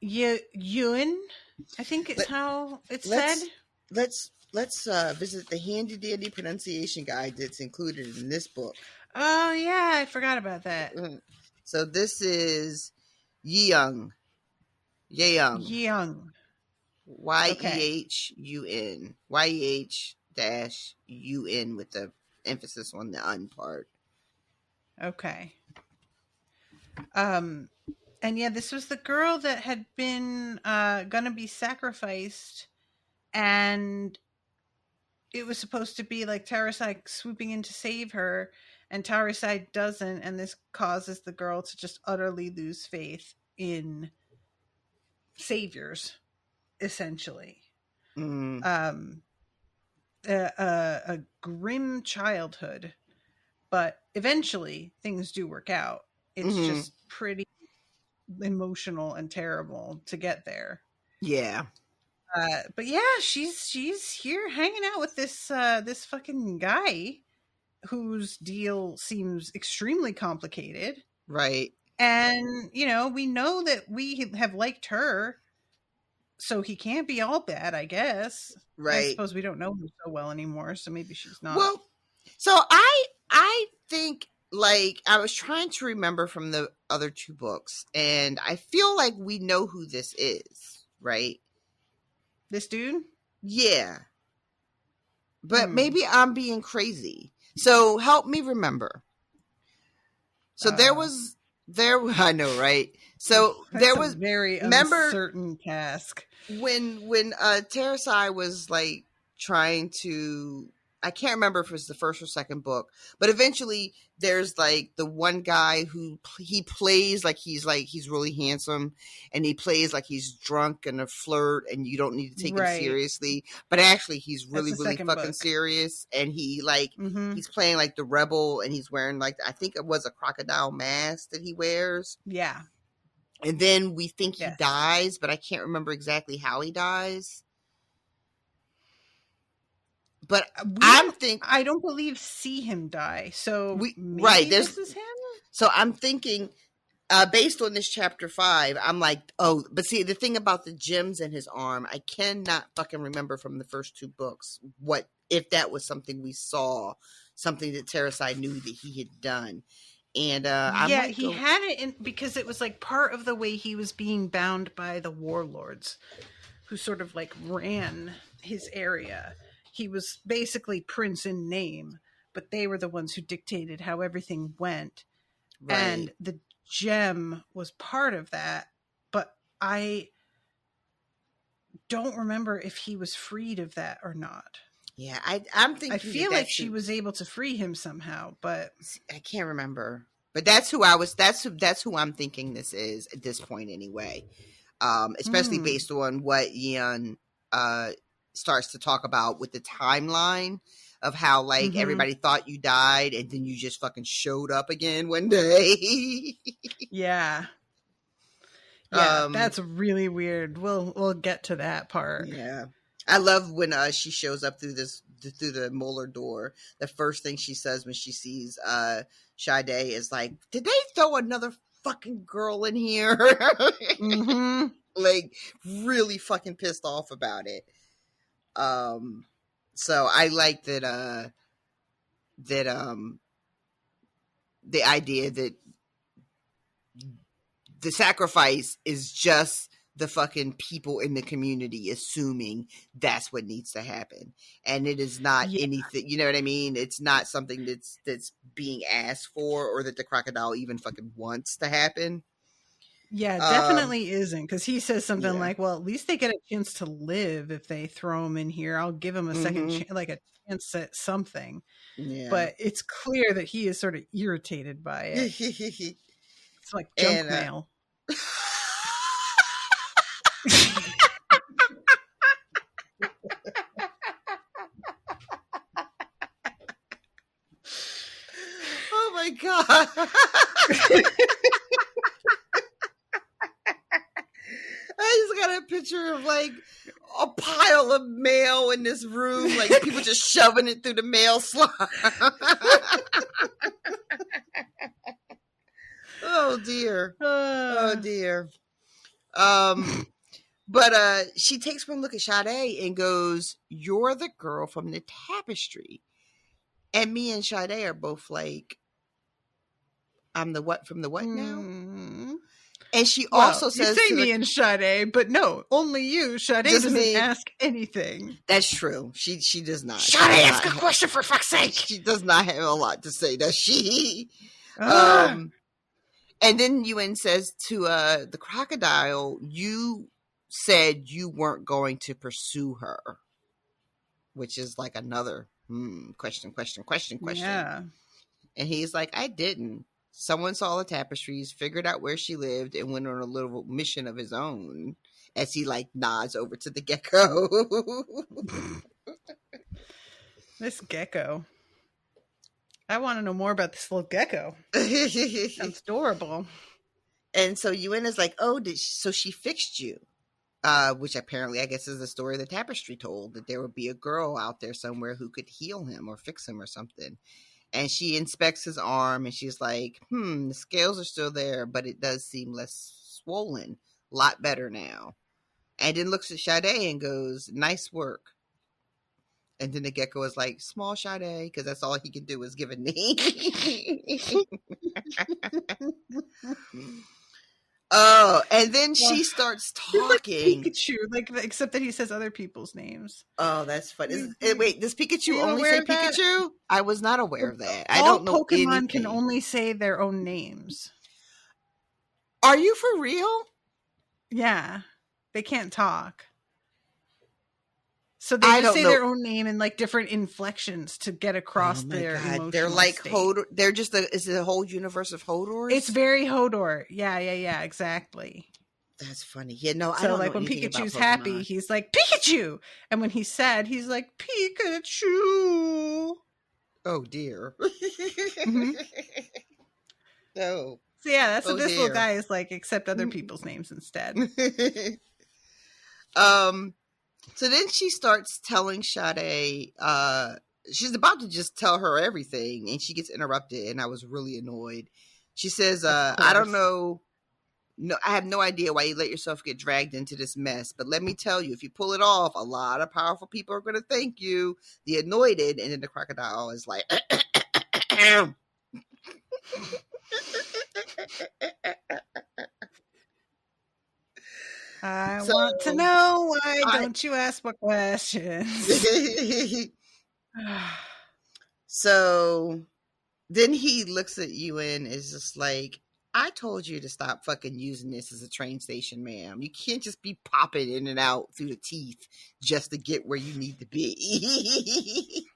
Ewan, I think it's how it's said. Let's visit the handy dandy pronunciation guide that's included in this book. Oh yeah, I forgot about that. So this is Yeung. Yeung. Y-E-H-U-N. Y-E-H-U-N with the emphasis on the un part. Okay. And yeah, this was the girl that had been gonna be sacrificed, and it was supposed to be like Tarisai swooping in to save her, and Tarisai doesn't, and this causes the girl to just utterly lose faith in saviors, essentially. A grim childhood, but eventually things do work out. It's just pretty emotional and terrible to get there. Yeah. But yeah, she's here hanging out with this this fucking guy whose deal seems extremely complicated. Right. And, you know, we know that we have liked her, so he can't be all bad, I guess. Right. I suppose we don't know her so well anymore, so maybe she's not. Well, so I think, like, I was trying to remember from the other two books, and I feel like we know who this is, right? This dude? Yeah. But maybe I'm being crazy. So help me remember. So I know, right? So there was a very uncertain task. When Tarisai was like trying to, I can't remember if it was the first or second book, but eventually there's like the one guy who he plays like he's really handsome, and he plays like he's drunk and a flirt, and you don't need to take him seriously, but actually he's really fucking book. Serious, and he like he's playing like the rebel, and he's wearing like, I think it was a crocodile mask that he wears. Yeah. And then we think he dies, but I can't remember exactly how he dies. But I don't believe see him die. So this is him. So I'm thinking, based on this chapter 5, I'm like, oh, but see, the thing about the gems in his arm, I cannot fucking remember from the first two books what if that was something we saw, something that Tarisai knew that he had done. And he had it in because it was like part of the way he was being bound by the warlords, who sort of like ran his area. He was basically prince in name, but they were the ones who dictated how everything went. Right. And the gem was part of that, but I don't remember if he was freed of that or not. Yeah, I'm thinking. I feel like she was able to free him somehow, but I can't remember. But that's who I'm thinking this is at this point anyway. Especially based on what Yeon starts to talk about with the timeline of how like everybody thought you died and then you just fucking showed up again one day. Yeah. Yeah, that's really weird. We'll get to that part. Yeah. I love when she shows up through the molar door. The first thing she says when she sees Sade is like, "Did they throw another fucking girl in here?" Like really fucking pissed off about it. So I like that the idea that the sacrifice is just the fucking people in the community assuming that's what needs to happen, and it is not anything, you know what I mean? It's not something that's being asked for, or that the crocodile even fucking wants to happen. Yeah, definitely isn't, because he says something like, well, at least they get a chance to live if they throw him in here. I'll give him a second like a chance at something. Yeah. But it's clear that he is sort of irritated by it. It's like junk mail. my God. I just got a picture of like a pile of mail in this room, like people just shoving it through the mail slot. Oh dear. Oh dear. But she takes one look at Sade and goes, "You're the girl from the tapestry." And me and Sade are both like, "I'm the what from the what now?" And she also says, "You say me and Sade, but no, only you. Sade doesn't ask anything." That's true. She does not. Sade, ask a question for fuck's sake. She does not have a lot to say, does she? And then Yuen says to the crocodile, "You said you weren't going to pursue her," which is like another question. Yeah. And he's like, "I didn't. Someone saw the tapestries, figured out where she lived, and went on a little mission of his own," as he like nods over to the gecko. This gecko. I want to know more about this little gecko. Sounds adorable. And so Yuen is like, "Oh, so she fixed you?" Which apparently, I guess, is the story the tapestry told, that there would be a girl out there somewhere who could heal him or fix him or something. And she inspects his arm and she's like, the scales are still there, but it does seem less swollen. A lot better now. And then looks at Sade and goes, "Nice work." And then the gecko is like, "Small Sade," because that's all he can do is give a name. Oh, and then she starts talking. Like Pikachu, except that he says other people's names. Oh, that's funny. Wait, does Pikachu only say Pikachu? I was not aware of that. I don't know. Pokemon anything. Can only say their own names. Are you for real? Yeah, they can't talk. So they just say their own name in like different inflections to get across their emotional They're like state. Hodor. They're just is it a whole universe of Hodors? It's very Hodor. Yeah, exactly. That's funny. Yeah, no, I so don't like know when anything Pikachu's about happy, he's like Pikachu, and when he's sad, he's like Pikachu. Oh dear. No. So yeah, that's what this little guy is like, except other people's names instead. So then she starts telling Sade, she's about to just tell her everything, and she gets interrupted, and I was really annoyed. She says, "I don't know. No, I have no idea why you let yourself get dragged into this mess, but let me tell you, if you pull it off, a lot of powerful people are going to thank you. The Anointed." And then the crocodile is like, I want to know, why don't you ask what questions? So then he looks at you and is just like, "I told you to stop fucking using this as a train station, ma'am. You can't just be popping in and out through the teeth just to get where you need to be."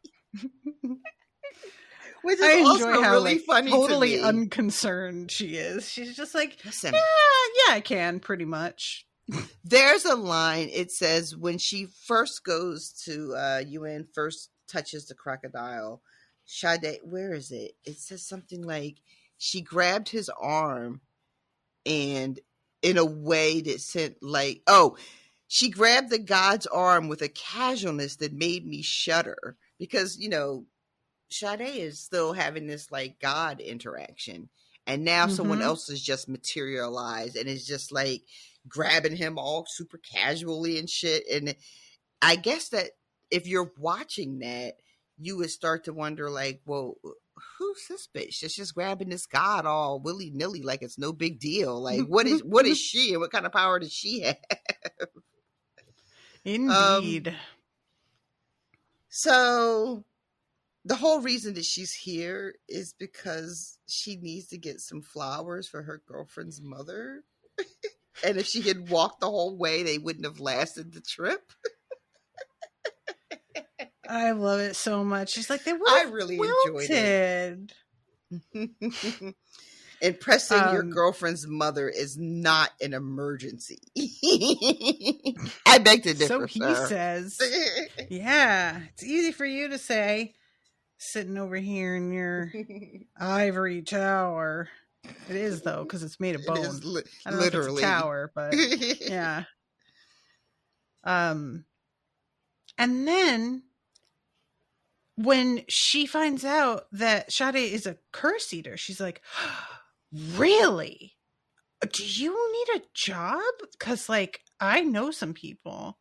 Which is I also enjoy how really funny totally to me. unconcerned she is. She's just like, Listen, yeah, I can, pretty much. There's a line, it says, when she first goes to Yuen, first touches the crocodile, Sade, where is it? It says something like, she grabbed his arm and in a way that sent like, she grabbed the god's arm with a casualness that made me shudder. Because, Sade is still having this like God interaction. And now someone else is just materialized and is just like grabbing him all super casually and shit. And I guess that if you're watching that, you would start to wonder like, well, who's this bitch? She's just grabbing this god all willy nilly like it's no big deal. Like what is she and what kind of power does she have? Indeed. So the whole reason that she's here is because she needs to get some flowers for her girlfriend's mother. And if she had walked the whole way, they wouldn't have lasted the trip. I love it so much. She's like, I really enjoyed it. Impressing your girlfriend's mother is not an emergency. I beg to differ. So he says, yeah, it's easy for you to say. sitting over here in your ivory tower. It is, though, because it's made of bone. It is I don't know if it's a literally tower, but yeah. And then when she finds out that Sade is a curse eater, she's like, really? Do you need a job? Because, like, I know some people.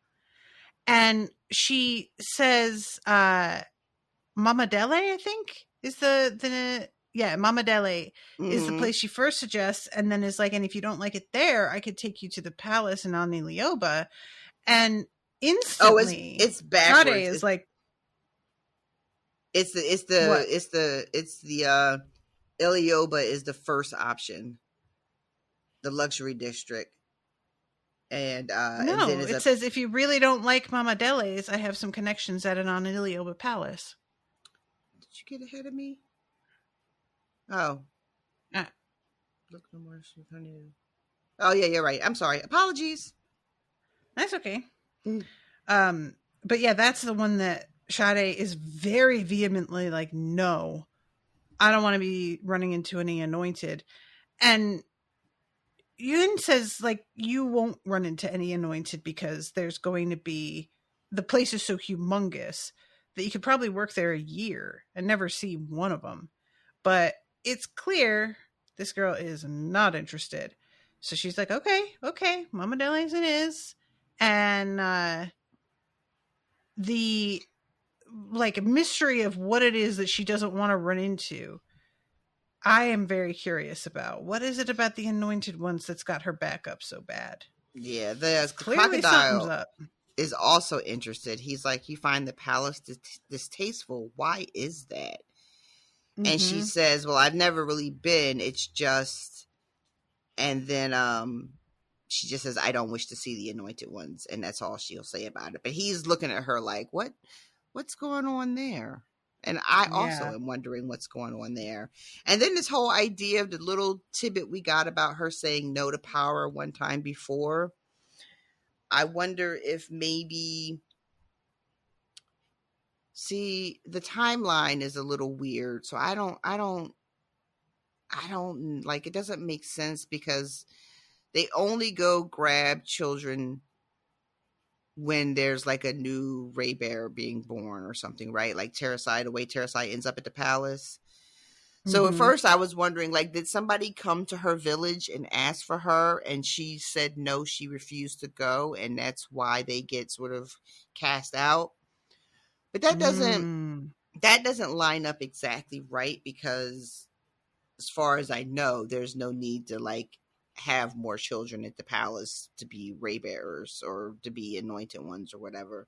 And she says, Mama Dele, I think, is Mama Dele is the place she first suggests, and then is like, and if you don't like it there, I could take you to the palace in Anilioba. And instantly, it's backwards. Sade is like, it's the Ilioba is the first option, the luxury district. And no, and then it says, if you really don't like Mama Dele's, I have some connections at an Anilioba palace. Did you get ahead of me? Oh. Look no more. Oh, yeah, you're right. I'm sorry. Apologies. That's okay. But yeah, that's the one that Sade is very vehemently like, no, I don't want to be running into any Anointed. And Yun says, like, you won't run into any Anointed because there's going to be, the place is so humongous that you could probably work there a year and never see one of them. But it's clear this girl is not interested. So she's like, okay, Mama Dele's it is. And the like mystery of what it is that she doesn't want to run into, I am very curious about. What is it about the Anointed ones that's got her back up so bad? Yeah, the Clearly crocodile is also interested. He's like, you find the palace distasteful. Why is that? And she says, well, I've never really been. It's just, and then she just says, I don't wish to see the Anointed ones. And that's all she'll say about it. But he's looking at her like, what's going on there? And I also am wondering what's going on there. And then this whole idea of the little tidbit we got about her saying no to power one time before. I wonder if maybe, see, the timeline is a little weird. So I don't like, it doesn't make sense because they only go grab children when there's like a new Raybearer being born or something, right? Like Tarisai, the way Tarisai ends up at the palace. So at first I was wondering, like, did somebody come to her village and ask for her and she said no, she refused to go, and that's why they get sort of cast out? But that doesn't line up exactly right, because as far as I know, there's no need to like have more children at the palace to be Raybearers or to be Anointed ones or whatever.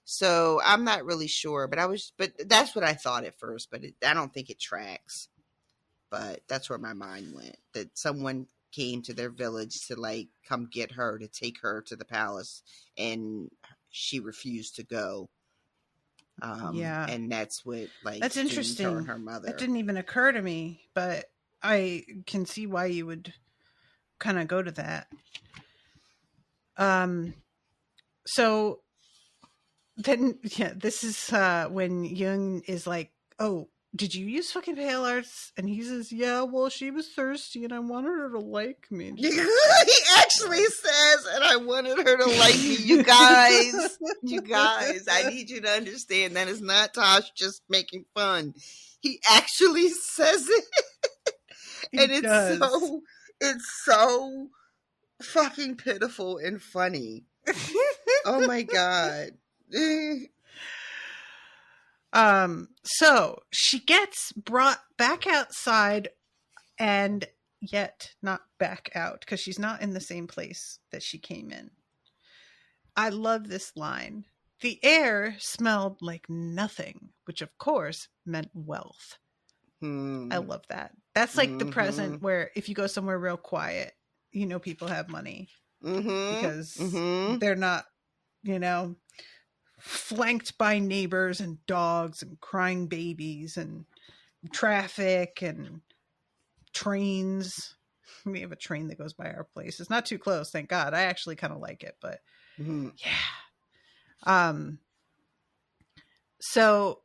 So I'm not really sure, but that's what I thought at first, but I don't think it tracks. But that's where my mind went, that someone came to their village to like come get her, to take her to the palace, and she refused to go. And that's what, like, that's interesting. Her and her mother. That didn't even occur to me, but I can see why you would kind of go to that. So then, this is when Young is like, oh, did you use fucking pale arts? And he says, yeah, well, she was thirsty and I wanted her to like me. He actually says, and I wanted her to like me. You guys, I need you to understand that is not Tosh just making fun. He actually says it. And it's so fucking pitiful and funny. Oh my God. So she gets brought back outside, and yet not back out, because she's not in the same place that she came in. I love this line. The air smelled like nothing, which of course meant wealth. I love that. That's like the present where if you go somewhere real quiet, you know people have money. Because they're not, flanked by neighbors and dogs and crying babies and traffic and trains. We have a train that goes by our place. It's not too close, thank God. I actually kind of like it, but yeah. So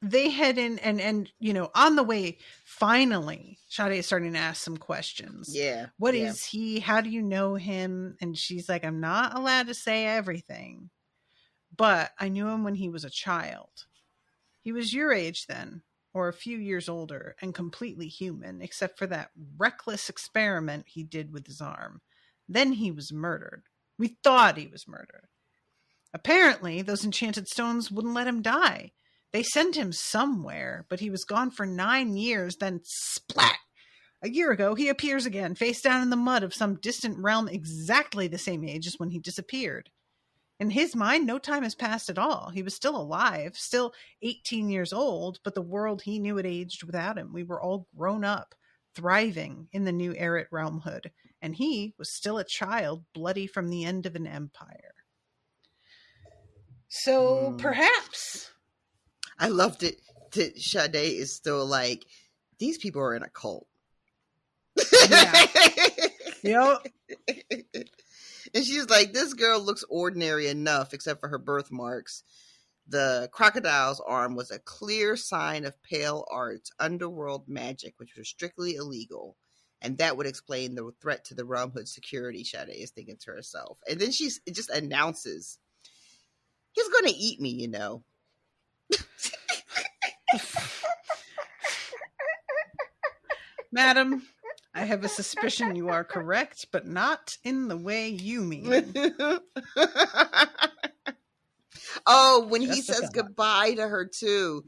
they head in and on the way, finally Sade is starting to ask some questions. What is he? How do you know him? And she's like, I'm not allowed to say everything, but I knew him when he was a child. He was your age then, or a few years older, and completely human, except for that reckless experiment he did with his arm. Then he was murdered. We thought he was murdered. Apparently, those enchanted stones wouldn't let him die. They sent him somewhere, but he was gone for 9 years, then splat! A year ago, he appears again, face down in the mud of some distant realm exactly the same age as when he disappeared. In his mind, no time has passed at all. He was still alive, still 18 years old, but the world he knew had aged without him. We were all grown up, thriving in the new Erit realmhood, and he was still a child, bloody from the end of an empire. So, perhaps... I loved it that Sade is still like, these people are in a cult. Yeah. Yep. And she's like, this girl looks ordinary enough, except for her birthmarks. The crocodile's arm was a clear sign of pale arts, underworld magic, which was strictly illegal. And that would explain the threat to the realmhood security, Sade is thinking to herself. And then she just announces, he's going to eat me, you know. Madam, I have a suspicion you are correct, but not in the way you mean. Oh, when he says goodbye to her too,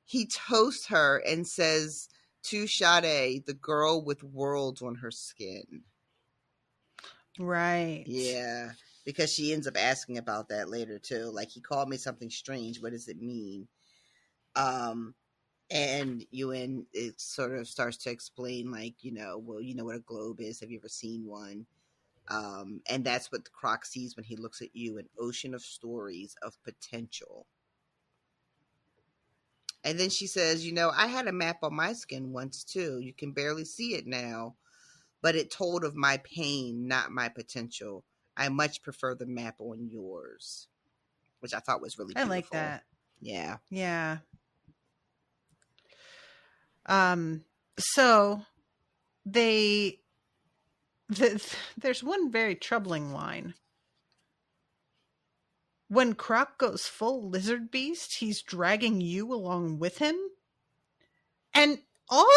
he toasts her and says to Sade, the girl with worlds on her skin. Right. Yeah. Because she ends up asking about that later too. Like, he called me something strange. What does it mean? And Ewan, it sort of starts to explain, like, well, you know what a globe is. Have you ever seen one? And that's what the croc sees when he looks at you, an ocean of stories of potential. And then she says, I had a map on my skin once too. You can barely see it now, but it told of my pain, not my potential. I much prefer the map on yours, which I thought was really beautiful. I like that. Yeah. Yeah. So there's one very troubling line. When Croc goes full lizard beast, he's dragging you along with him. And all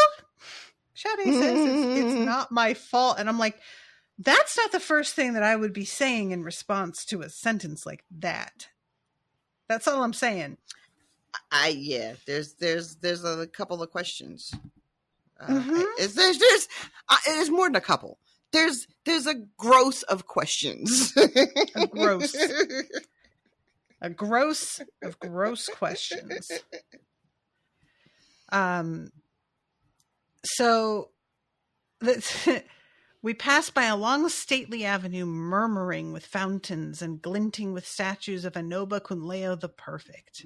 Sade says is, it's not my fault. And I'm like, that's not the first thing that I would be saying in response to a sentence like that. That's all I'm saying. There's a couple of questions. There's more than a couple. There's a gross of questions. A gross of gross questions. So we pass by a long stately avenue murmuring with fountains and glinting with statues of Anoba Kunleo the Perfect.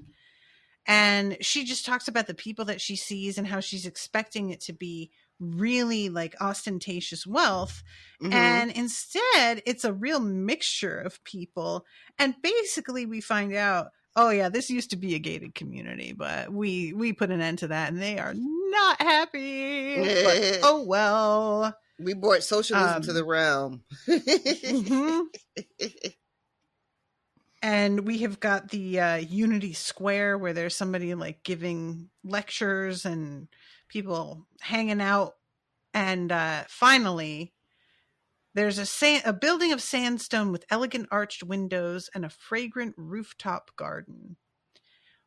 And she just talks about the people that she sees and how she's expecting it to be really like ostentatious wealth. Mm-hmm. And instead, it's a real mixture of people. And basically we find out, oh yeah, this used to be a gated community, but we put an end to that and they are not happy. But, oh well. We brought socialism to the realm. Mm-hmm. And we have got the Unity Square where there's somebody like giving lectures and people hanging out. And finally, there's a building of sandstone with elegant arched windows and a fragrant rooftop garden.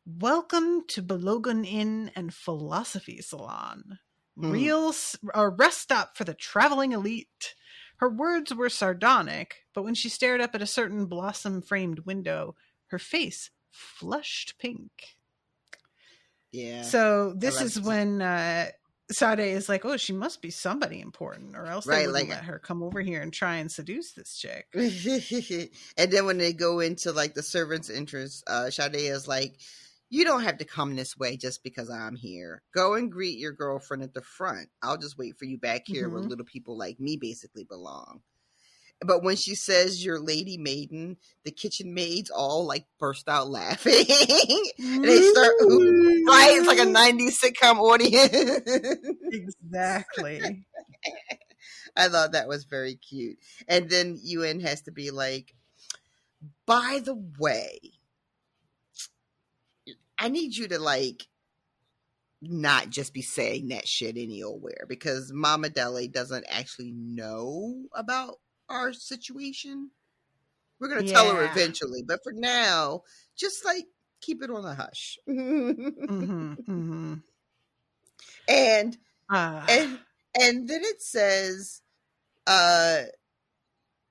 Welcome to Belogun Inn and Philosophy Salon. A rest stop for the traveling elite. Her words were sardonic, but when she stared up at a certain blossom-framed window, her face flushed pink. Yeah. So this is when Sade is like, oh, she must be somebody important, or else they wouldn't let her come over here and try and seduce this chick. And then when they go into like the servant's entrance, Sade is like, you don't have to come this way just because I'm here. Go and greet your girlfriend at the front. I'll just wait for you back here where little people like me basically belong. But when she says your lady maiden, the kitchen maids all like burst out laughing. And they start right. It's like a 90s sitcom audience. Exactly. I thought that was very cute. And then Ewan has to be like, by the way, I need you to like not just be saying that shit any old where, because Mama Dele doesn't actually know about our situation. We're going to tell her eventually, but for now, just like keep it on a hush. Mm-hmm, mm-hmm. And then it says,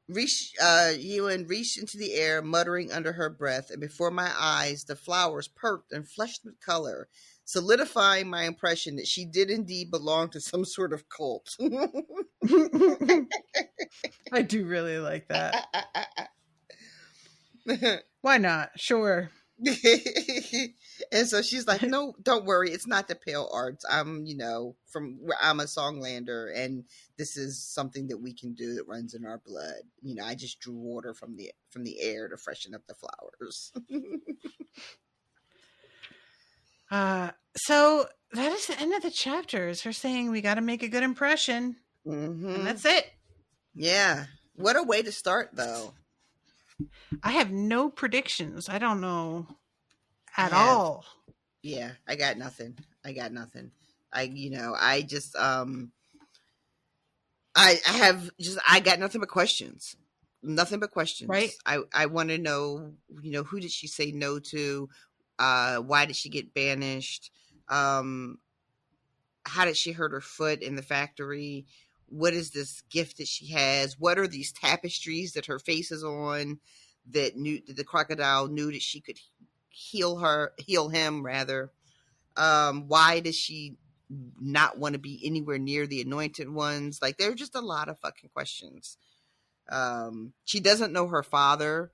Ewan reached into the air, muttering under her breath, and before my eyes, the flowers perked and flushed with color, solidifying my impression that she did indeed belong to some sort of cult. I do really like that. Why not? Sure. And so she's like, no, don't worry, it's not the pale arts. I'm a Songlander, and this is something that we can do that runs in our blood. I just drew water from the air to freshen up the flowers. So that is the end of the chapter. Is her saying we got to make a good impression, and that's it. Yeah. What a way to start, though. I have no predictions. I don't know at all. Yeah, I got nothing. I got nothing. I got nothing but questions. Nothing but questions. Right. I want to know, who did she say no to? Why did she get banished? How did she hurt her foot in the factory? What is this gift that she has? What are these tapestries that her face is on that the crocodile knew that she could heal him rather? Why does she not want to be anywhere near the anointed ones? Like, there are just a lot of fucking questions. She doesn't know her father.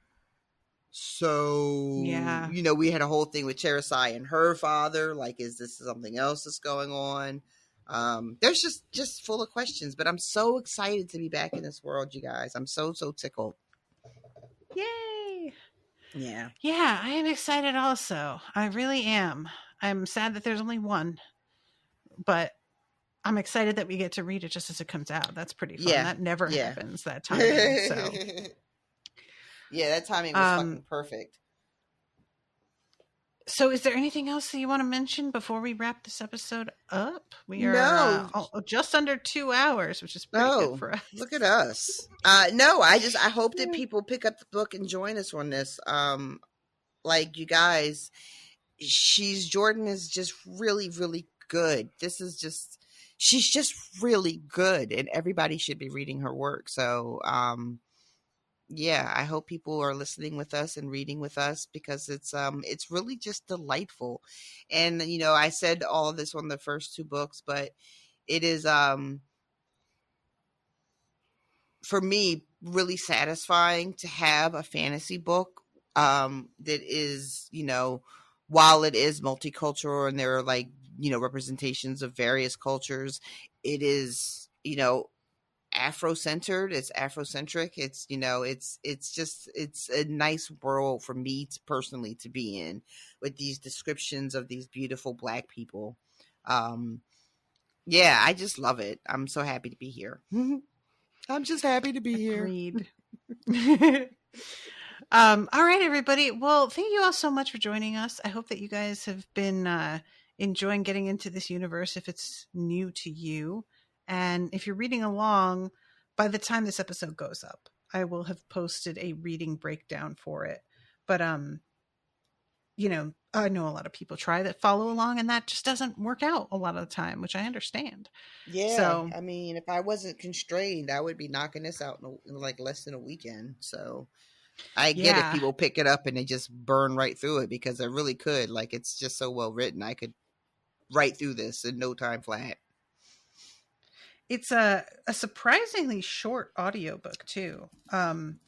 So, yeah, we had a whole thing with Tarisai and her father. Like, is this something else that's going on? There's just full of questions, but I'm so excited to be back in this world, you guys. I'm so tickled. Yay. Yeah. Yeah, I am excited also. I really am. I'm sad that there's only one, but I'm excited that we get to read it just as it comes out. That's pretty fun. Yeah. That never happens, that timing. So yeah, that timing was fucking perfect. So is there anything else that you want to mention before we wrap this episode up? We are just under 2 hours, which is pretty good for us. Look at us. I hope that people pick up the book and join us on this. Like, you guys, Jordan is just really, really good. She's just really good, and everybody should be reading her work. So, yeah, I hope people are listening with us and reading with us, because it's really just delightful. And, I said all of this on the first 2 books, but it is, for me, really satisfying to have a fantasy book, that is, while it is multicultural and there are like, representations of various cultures, it is, Afro-centered. It's Afrocentric. It's, it's a nice world for me personally to be in, with these descriptions of these beautiful Black people. Yeah, I just love it. I'm so happy to be here. I'm just happy to be here. Agreed. All right, everybody. Well, thank you all so much for joining us. I hope that you guys have been enjoying getting into this universe if it's new to you. And if you're reading along, by the time this episode goes up, I will have posted a reading breakdown for it. But, I know a lot of people try that follow along, and that just doesn't work out a lot of the time, which I understand. Yeah. So, I mean, if I wasn't constrained, I would be knocking this out in like less than a weekend. So I get if people pick it up and they just burn right through it, because I really could. Like, it's just so well written. I could write through this in no time flat. It's a surprisingly short audiobook too. I'm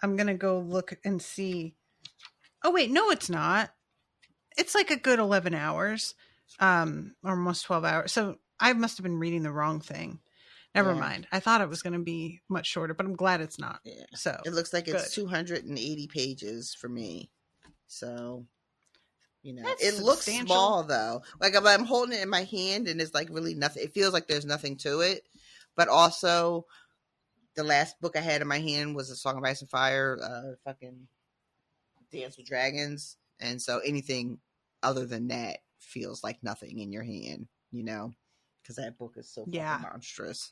going to go look and see. Oh wait, no, it's not. It's like a good 11 hours, almost 12 hours. So I must have been reading the wrong thing. Never Yeah. mind. I thought it was going to be much shorter, but I'm glad it's not. Yeah. So It looks like it's good. 280 pages for me. So, That's it looks substantial. small though. Like I'm holding it in my hand and it's like really nothing. It feels like there's nothing to it. But also, the last book I had in my hand was A Song of Ice and Fire, fucking Dance with Dragons. And so anything other than that feels like nothing in your hand, because that book is so fucking monstrous.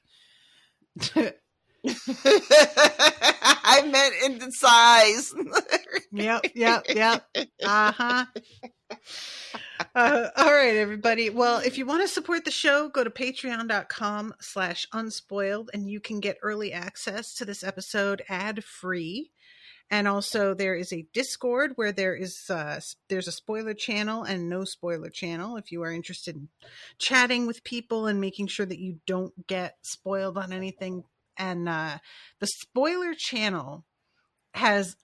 I meant in the size. Yep. Uh-huh. All right, everybody. Well, if you want to support the show, go to patreon.com/unspoiled and you can get early access to this episode ad-free. And also there is a Discord where there's a spoiler channel and no spoiler channel if you are interested in chatting with people and making sure that you don't get spoiled on anything. And the spoiler channel has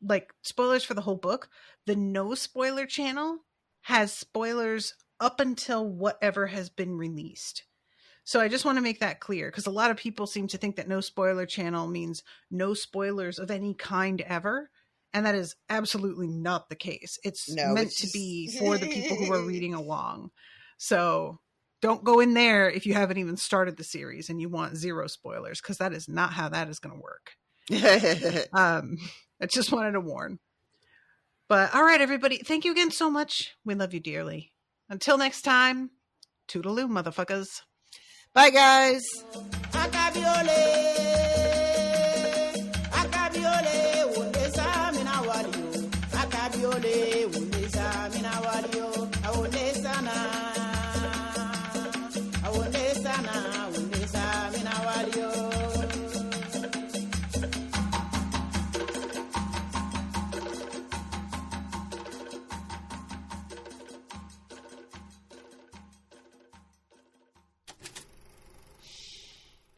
like spoilers for the whole book. The no spoiler channel has spoilers up until whatever has been released. So I just want to make that clear because a lot of people seem to think that no spoiler channel means no spoilers of any kind ever. And that is absolutely not the case. It's meant to be for the people who are reading along. So don't go in there if you haven't even started the series and you want zero spoilers, because that is not how that is going to work. I just wanted to warn. But all right, everybody. Thank you again so much. We love you dearly. Until next time, toodaloo, motherfuckers. Bye, guys.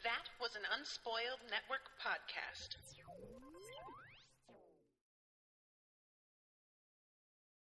That was an Unspoiled Network podcast.